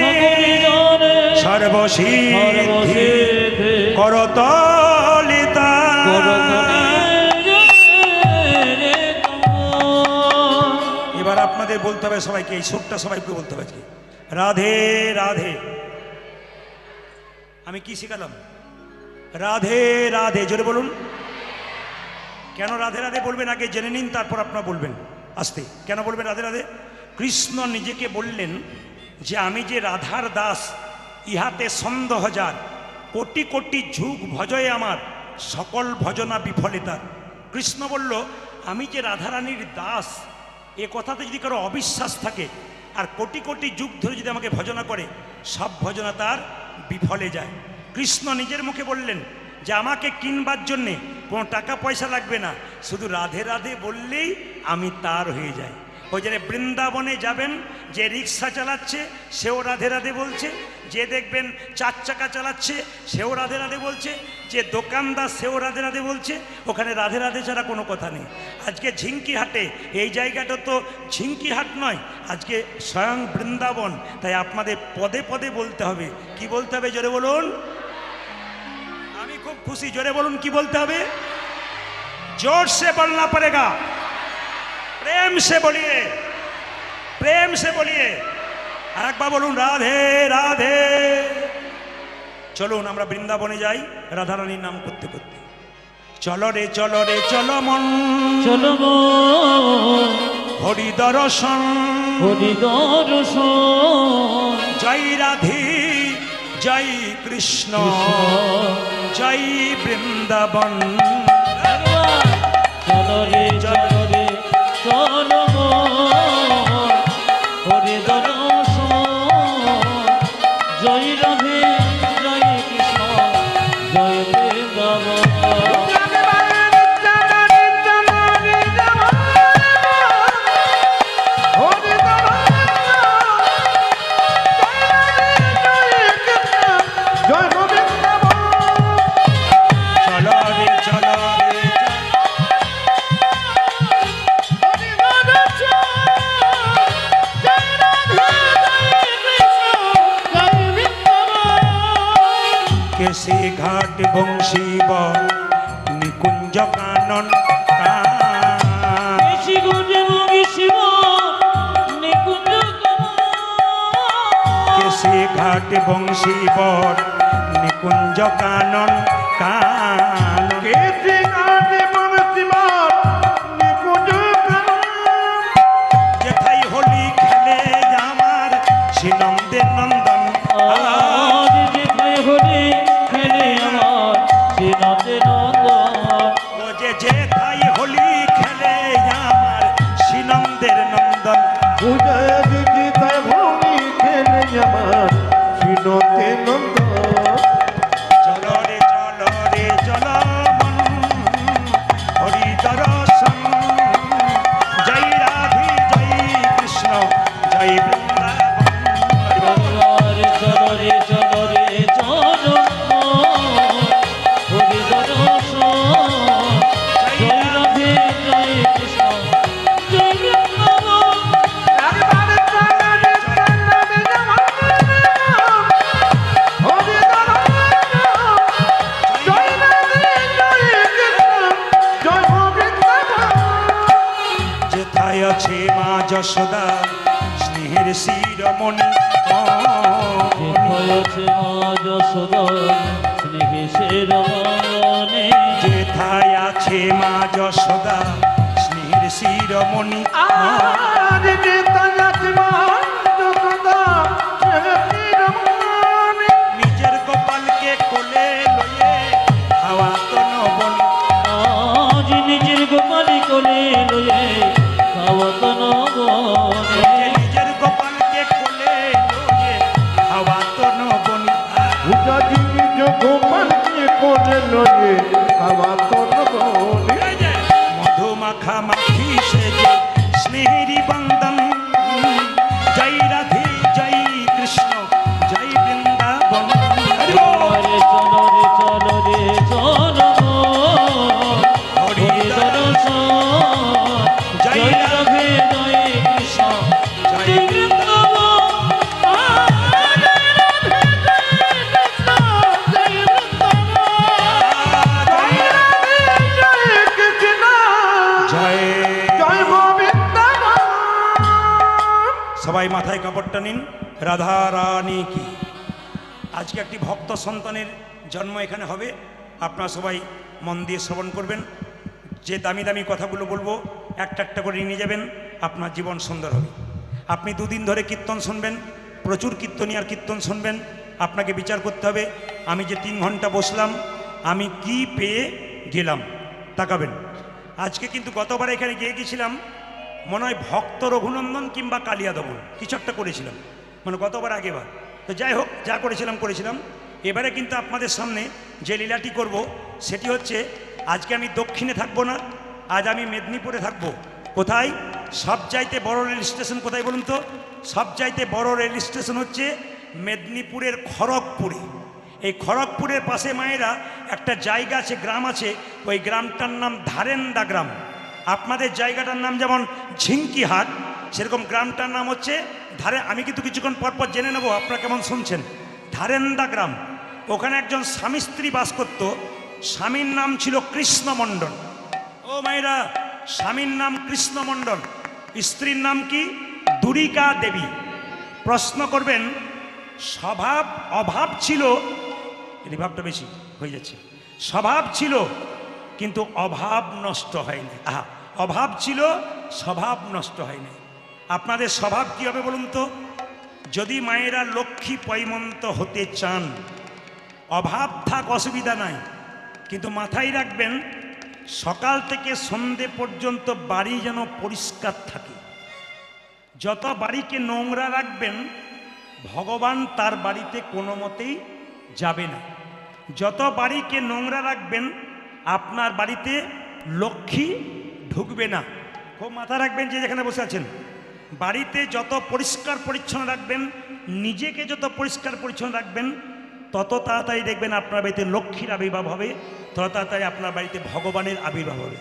সকলি জনে সর্বসিদ্ধি সর্বসিদ্ধি করতলিতা। এবার আপনাদের বলতে হবে সবাইকে, এই সুরটা সবাইকে বলতে হবে আজকে, রাধে রাধে। আমি কি শিখালাম? রাধে রাধে, জোরে বলুন। কেন রাধে রাধে বলবেন আগে জেনে নিন, তারপর আপনারা বলবেন আস্তে। কেন বলবেন রাধে রাধে? কৃষ্ণ নিজেকে বললেন যে আমি যে রাধার দাস, ইহাতে সন্দেহ যার, কোটি কোটি যুগ ভজয়ে আমার, সকল ভজনা বিফলিতার। কৃষ্ণ বলল আমি যে রাধারানীর দাস, এ কথাতে যদি কারো অবিশ্বাস থাকে আর কোটি কোটি যুগ ধরে যদি আমাকে ভজনা করে, সব ভজনা তার বিফলে যায়। কৃষ্ণ নিজের মুখে বললেন যে আমাকে কিনবার জন্যে কোনো টাকা পয়সা লাগবে না, শুধু রাধে রাধে বললেই আমি তার হয়ে যাই। ওই জন্য বৃন্দাবনে যাবেন, যে রিক্সা চালাচ্ছে সেও রাধে রাধে বলছে, যে দেখবেন 4 চাকা চালাচ্ছে সেও রাধে রাধে বলছে, যে দোকানদার সেও রাধে রাধে বলছে। ওখানে রাধে রাধে ছাড়া কোনো কথা নেই। আজকে ঝিঙ্কি হাটে, এই জায়গাটা তো ঝিঙ্কি হাট নয়, আজকে স্বয়ং বৃন্দাবন। তাই আপনাদের পদে পদে বলতে হবে। কি বলতে হবে জোরে বলুন? আমি খুব খুশি, জোরে বলুন কি বলতে হবে? जोर से बोलना पड़ेगा, प्रेम से बोलिए, प्रेम से बोलिए। আর একবার বলুন রাধে রাধে। চলুন আমরা বৃন্দাবনে যাই রাধারানীর নাম করতে করতে। চলো রে চলো রে চলো মন, চলো গো হরি দর্শন, হরি দর্শন। জয় রাধে জয় কৃষ্ণ, জয় বৃন্দাবন। চলো রে চলো রে চলো গো হরি দর্শন। জয় রাধে জয় কৃষ্ণ, জয় বৃন্দাবন। চলো রে চলো রে কেসি ঘাট বংশীব নিকুঞ্জ কানন বেশি গুণে মগি শিব নিকুঞ্জ কেসি ঘাট বংশীব নিকুঞ্জ কানন কানন। যেথায় হোলি খেলে আমার শ্রীনন্দের নন্দন। আজ যেথায় হরি খেলে আমার শ্রীনাথে নন্দন। ও যে যেথায় হোলি খেলে আমার শ্রীনন্দের নন্দন। চলো রে চলো মন, হরি দর্শন। জয় রাধে জয় কৃষ্ণ, জয় বৃন্দাবন। চলো রে চলো রে চলো হরি দর্শন। জয় রাধে জয় কৃষ্ণ, জয় বৃন্দাবন। যেথায় আছে মা যশোদা স্নেহের শিরমণি। হয়েছে মা যশোদা স্নেহে শিরোমণি। যেথায় আছে মা যশোদা স্নেহের শিরমণি। নিজের গোপালকে কোলে লয়ে হাওয়া তন বনি। আজ নিজের গোপালি কোলে লয়ে খাওয়াত নবনে। নিজের গোপালকে কোলে লয়ে হাওয়া তন বনি। এই যে মধুমাখা মাখি সেজে স্নেহেরি বন্দন। জয় রাধে জয় কৃষ্ণ, জয় বৃন্দাবন। হরি বল। চলো রে চলো রে চলো হরি দর্শন। জয় রাধে জয় কৃষ্ণ, জয় বৃন্দাবন। জয় জয় গোবিন্দ সবাই মাথায় কাপড়টা নিন। রাধা রানী কি। আজকে একটি ভক্ত সন্তানের জন্ম এখানে হবে। আপনারা সবাই মন দিয়ে শ্রবণ করবেন। যে দামি দামি কথাগুলো বলবো একটা একটা করে নিয়ে যাবেন, আপনার জীবন সুন্দর হবে। আপনি দুদিন ধরে কীর্তন শুনবেন, প্রচুর কীর্তনিয়ার কীর্তন শুনবেন। আপনাকে বিচার করতে হবে আমি যে 3 ঘন্টা বসলাম আমি কি পেয়ে গেলাম, তাকাবেন। আজকে কিন্তু গতবার এখানে গিয়েছিলাম মনে হয় ভক্ত রঘুনন্দন কিংবা কালিয়া দমন কিছু একটা করেছিলাম, মানে গতবার আগেবার। তো যাই হোক, যা করেছিলাম। এবারে কিন্তু আপনাদের সামনে যে লীলাটি করব সেটি হচ্ছে, আজকে আমি দক্ষিণে থাকবো না, আজ আমি মেদিনীপুরে থাকবো। কোথায়? সবচাইতে বড় রেল স্টেশন কোথায় বলুন তো? সবচাইতে বড় রেল স্টেশন হচ্ছে মেদিনীপুরের খড়গপুরে। এই খড়গপুরের পাশে মায়েরা একটা জায়গা আছে, গ্রাম আছে, ওই গ্রামটার নাম ধারেন্দা গ্রাম। আপনাদের জায়গাটার নাম যেমন ঝিঙ্কিহাট, সেরকম গ্রামটার নাম হচ্ছে আমি কিন্তু কিছুক্ষণ পরপর জেনে নেব আপনারা কেমন শুনছেন। ধারেন্দা গ্রাম। ওখানে একজন স্বামী স্ত্রী বাস করত। স্বামীর নাম ছিল কৃষ্ণমণ্ডল। ও মায়েরা, স্বামীর নাম কৃষ্ণমণ্ডল, স্ত্রীর নাম কি? দুরিকা দেবী। প্রশ্ন করবেন, স্বভাব অভাব ছিল, রিভাবটা বেশি হয়ে যাচ্ছে, স্বভাব ছিল কিন্তু অভাব নষ্ট হয়নি। অভাব ছিল, স্বভাব নষ্ট হয়নি। আপনাদের স্বভাব কী হবে বলুন তো? যদি মায়েরা লক্ষ্মী পৈমন্ত হতে চান, অভাব থাক অসুবিধা নাই, কিন্তু মাথায় রাখবেন সকাল থেকে সন্ধে পর্যন্ত বাড়ি যেন পরিষ্কার থাকে। যত বাড়িকে নোংরা রাখবেন ভগবান তার বাড়িতে কোনো মতেই যাবে না। যত বাড়িকে নোংরা রাখবেন আপনার বাড়িতে লক্ষ্মী ঢুকবে না। খুব মাথা রাখবেন যে যেখানে বসে আছেন, বাড়িতে যত পরিষ্কার পরিচ্ছন্ন রাখবেন, নিজেকে যত পরিষ্কার পরিচ্ছন্ন রাখবেন, তত তাড়াতাড়ি দেখবেন আপনার বাড়িতে লক্ষ্মীর আবির্ভাব হবে, তত তাড়াতাড়ি আপনার বাড়িতে ভগবানের আবির্ভাব হবে।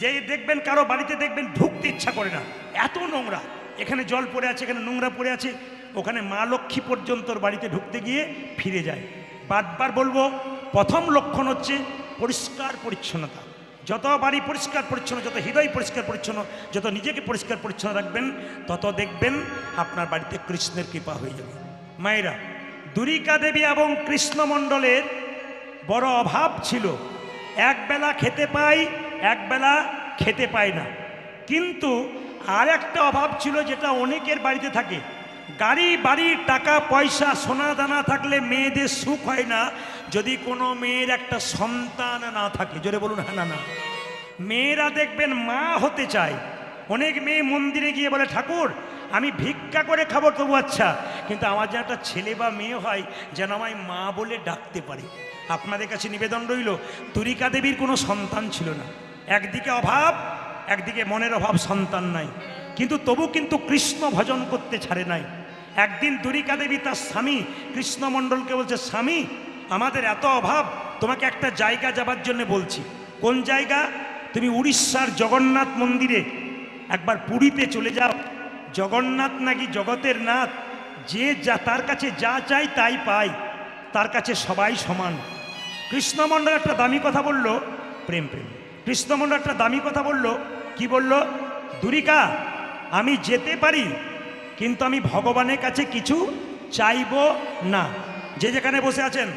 যে দেখবেন কারো বাড়িতে দেখবেন ঢুকতে ইচ্ছা করে না, এত নোংরা, এখানে জল পড়ে আছে, এখানে নোংরা পড়ে আছে, ওখানে মা লক্ষ্মী পর্যন্ত বাড়িতে ঢুকতে গিয়ে ফিরে যায়। বারবার বলবো, প্রথম লক্ষণ হচ্ছে পরিষ্কার পরিচ্ছন্নতা। যত বাড়ি পরিষ্কার পরিচ্ছন্ন, যত হৃদয় পরিষ্কার পরিচ্ছন্ন, যত নিজেকে পরিষ্কার পরিচ্ছন্ন রাখবেন, তত দেখবেন আপনার বাড়িতে কৃষ্ণের কৃপা হয়ে যাবে। মায়েরা, দুরিকা দেবী এবং কৃষ্ণমণ্ডলের বড় অভাব ছিল। একবেলা খেতে পায়, একবেলা খেতে পায় না। কিন্তু আর একটা অভাব ছিল যেটা অনেকের বাড়িতে থাকে। গাড়ি বাড়ির টাকা পয়সা সোনা দানা থাকলে মেয়েদের সুখ হয় না যদি কোনো মেয়ের একটা সন্তান না থাকে। জোরে বলুন হ্যাঁ না না। মেয়েরা দেখবেন মা হতে চায়। অনেক মেয়ে মন্দিরে গিয়ে বলে, ঠাকুর আমি ভিক্ষা করে খাবো তবু আচ্ছা, কিন্তু আমার যেন একটা ছেলে বা মেয়ে হয় যেন আমায় মা বলে ডাকতে পারে। আপনাদের কাছে নিবেদন রইল, দুরিকা দেবীর কোনো সন্তান ছিল না। একদিকে অভাব, একদিকে মনের অভাব, সন্তান নাই, কিন্তু তবু কিন্তু কৃষ্ণ ভজন করতে ছাড়ে নাই। একদিন দুরিকা দেবী তার স্বামী কৃষ্ণমণ্ডলকে বলছে, স্বামী আমাদের এত অভাব, তোমাকে একটা জায়গা যাবার জন্য বলছি। কোন জায়গা? তুমি উড়িষ্যার জগন্নাথ মন্দিরে একবার পুরীতে চলে যাও। জগন্নাথ নাকি জগতের নাথ, যে যা তার কাছে যা চাই তাই পায়, তার কাছে সবাই সমান। কৃষ্ণমণ্ডল একটা দামি কথা বলল, প্রেম প্রেম। কৃষ্ণমণ্ডল একটা দামি কথা বলল, কি বলল? দুরিকা, আমি যেতে পারি কিন্তু আমি ভগবানের কাছে কিছু চাইব না। যে যেখানে বসে আছেন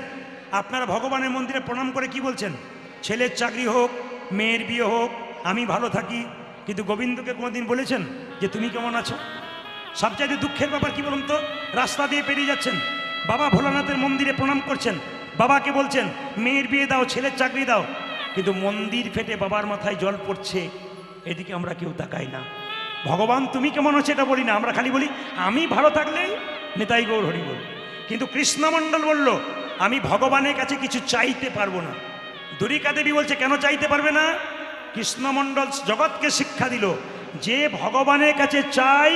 আপনারা ভগবানের মন্দিরে প্রণাম করে কি বলছেন? ছেলের চাকরি হোক, মেয়ের বিয়ে হোক, আমি ভালো থাকি। কিন্তু গোবিন্দকে কোনোদিন বলেছেন যে তুমি কেমন আছো? সবচাইতে দুঃখের ব্যাপার কি বলুন তো? রাস্তা দিয়ে পেরিয়ে যাচ্ছেন, বাবা ভোলানাথের মন্দিরে প্রণাম করছেন, বাবাকে বলছেন মেয়ের বিয়ে দাও, ছেলের চাকরি দাও, কিন্তু মন্দির ফেটে বাবার মাথায় জল পড়ছে, এদিকে আমরা কেউ তাকাই না। ভগবান তুমি কেমন আছো এটা বলি না, আমরা খালি বলি আমি ভালো থাকলেই নিতাই গৌর হরি বল। কিন্তু কৃষ্ণমণ্ডল বলল, আমি ভগবানের কাছে কিছু চাইতে পারবো না। দুরিকা দেবী বলছে, কেন চাইতে পারবে না? কৃষ্ণমণ্ডল জগৎকে শিক্ষা দিল, যে ভগবানের কাছে চাই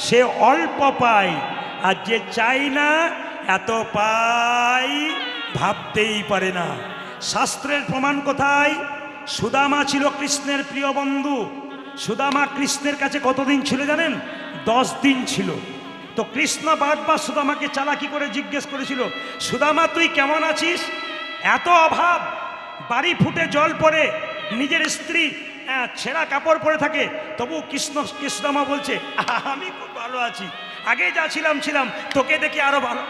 সে অল্প পায়, আর যে চাই না এত পাই ভাবতেই পারে না। শাস্ত্রের প্রমাণ কোথায়? সুদামা ছিল কৃষ্ণের প্রিয় বন্ধু। সুদামা কৃষ্ণের কাছে কতদিন ছিল জানেন? 10 দিন ছিল। তো কৃষ্ণ বারবার সুদামাকে চালাকি করে জিজ্ঞেস করেছিল, সুদামা তুই কেমন আছিস? এত অভাব, বাড়ি ফুটে জল পড়ে, নিজের স্ত্রী ছেঁড়া কাপড় পরে থাকে, তবু কৃষ্ণমা বলছে আমি খুব ভালো আছি, আগে যা ছিলাম তোকে দেখে আরো ভালো।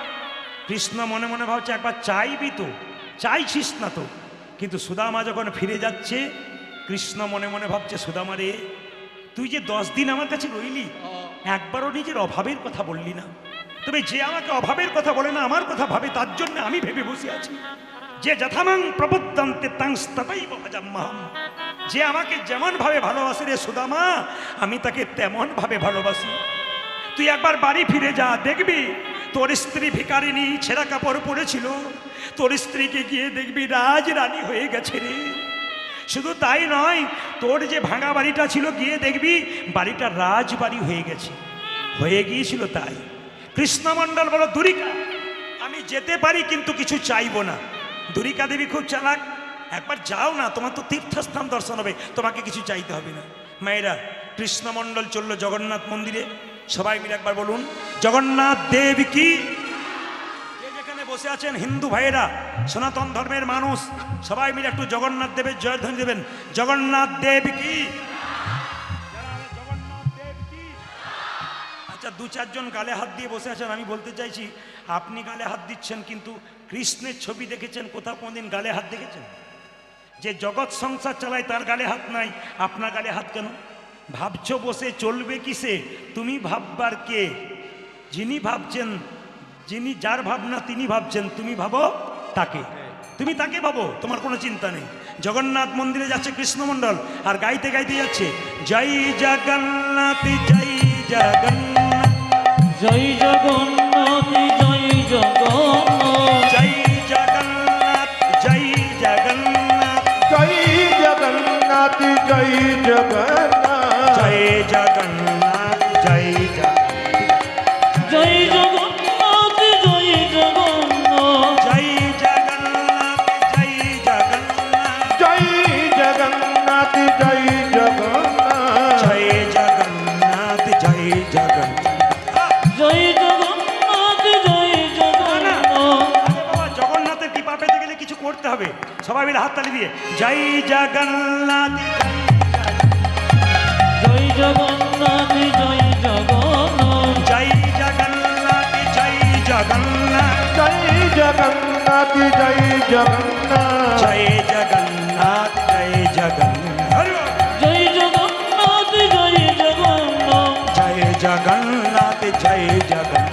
কৃষ্ণ মনে মনে ভাবছে একবার চাইবি তো, চাইছিস না তো। কিন্তু সুদামা যখন ফিরে যাচ্ছে, কৃষ্ণ মনে মনে ভাবছে সুদামা রে, তুই যে 10 দিন আমার কাছে রইলি, একবারও নিজের অভাবের কথা বললি না। তবে যে আমাকে অভাবের কথা বলে না, আমার কথা ভাবে, তার জন্য আমি ভেবে বসে আছি। যে যথামাং প্রবুদ্ধন্তে তাংস্ততৈব ভজাম্যহম, যে আমাকে যেমন ভাবে ভালোবাসে রে সুদামা, আমি তাকে তেমন ভাবে ভালোবাসি। তুই একবার বাড়ি ফিরে যা, দেখবি তোর স্ত্রী ভিখারিনী, ছেঁড়া কাপড় পরেছিল, তোর স্ত্রীকে গিয়ে দেখবি রাজ রানী হয়ে গেছে রে। শুধু তাই নয়, তোর যে ভাঙা বাড়িটা ছিল, গিয়ে দেখবি বাড়িটা রাজবাড়ি হয়ে গেছে, হয়ে গিয়েছিল। তাই কৃষ্ণমণ্ডল বলো, দুরিকা আমি যেতে পারি কিন্তু কিছু চাইবো না। দুরিকা দেবী খুব চালাক, একবার যাও না, তোমার তো তীর্থস্থান দর্শন হবে, তোমাকে কিছু চাইতে হবে না। মায়েরা, কৃষ্ণমণ্ডল চললো জগন্নাথ মন্দিরে। সবাই মিলে একবার বলুন জগন্নাথ দেব কি। যে যেখানে বসে আছেন হিন্দু ভাইয়েরা, সনাতন ধর্মের মানুষ, সবাই মিলে একটু জগন্নাথ দেবের জয়ধ্বনি দেবেন। জগন্নাথ দেব কি। জগন্নাথ দেব কি। আচ্ছা, 2-4 জন গালে হাত দিয়ে বসে আছেন, আমি বলতে চাইছি আপনি গালে হাত দিচ্ছেন, কিন্তু কৃষ্ণের ছবি দেখেছেন কোথাও কোনদিন গালে হাত দেখেছেন? যে জগৎ সংসার চালায় তার গালে হাত নাই, আপনার গালে হাত কেন? ভাবছো বসে চলবে কিসে, তুমি ভাববার কে? যিনি ভাবছেন, যিনি যার ভাবনা তিনি ভাবছেন, তুমি ভাবো তাকে, তুমি তাকে ভাবো, তোমার কোনো চিন্তা নেই। জগন্নাথ মন্দিরে যাচ্ছে কৃষ্ণমণ্ডল, আর গাইতে গাইতে যাচ্ছে জয় জগন্নাথ জয় জগন্নাথ জয় জগন্নাথ জয় জগন্নাথ জয় জগন্নাথ জয় জগন্নাথ জয় জগন্নাথ জয় জগন্নাথ জয় জগন্নাথ জয় জগন্নাথ জয় জগন্নাথ জয় জগন্নাথ জয় জগন্নাথ জয় জগন্নাথ জয় জগন্নাথ জয় জগন্নাথ জয় জগন্নাথ জয় জগন্নাথ। জয় জগন্নাথ জয় জগন্নাথ আরে বাবা, জগন্নাথের কৃপা পেতে গেলে কিছু করতে হবে। সবাই মিলে হাততালি দিয়ে জয় জগন্নাথ জয় জগন্নাথ জয় জগন্নাথ জয় জগন্নাথ জয় জগন্নাথ জয় জগন্নাথ জয় জগন্নাথ জয় জগন্নাথ জয় জগন্নাথ। হরি বল। জয় জগন্নাথ জয় জগন্নাথ জয় জগন্নাথ জয় জগন্নাথ।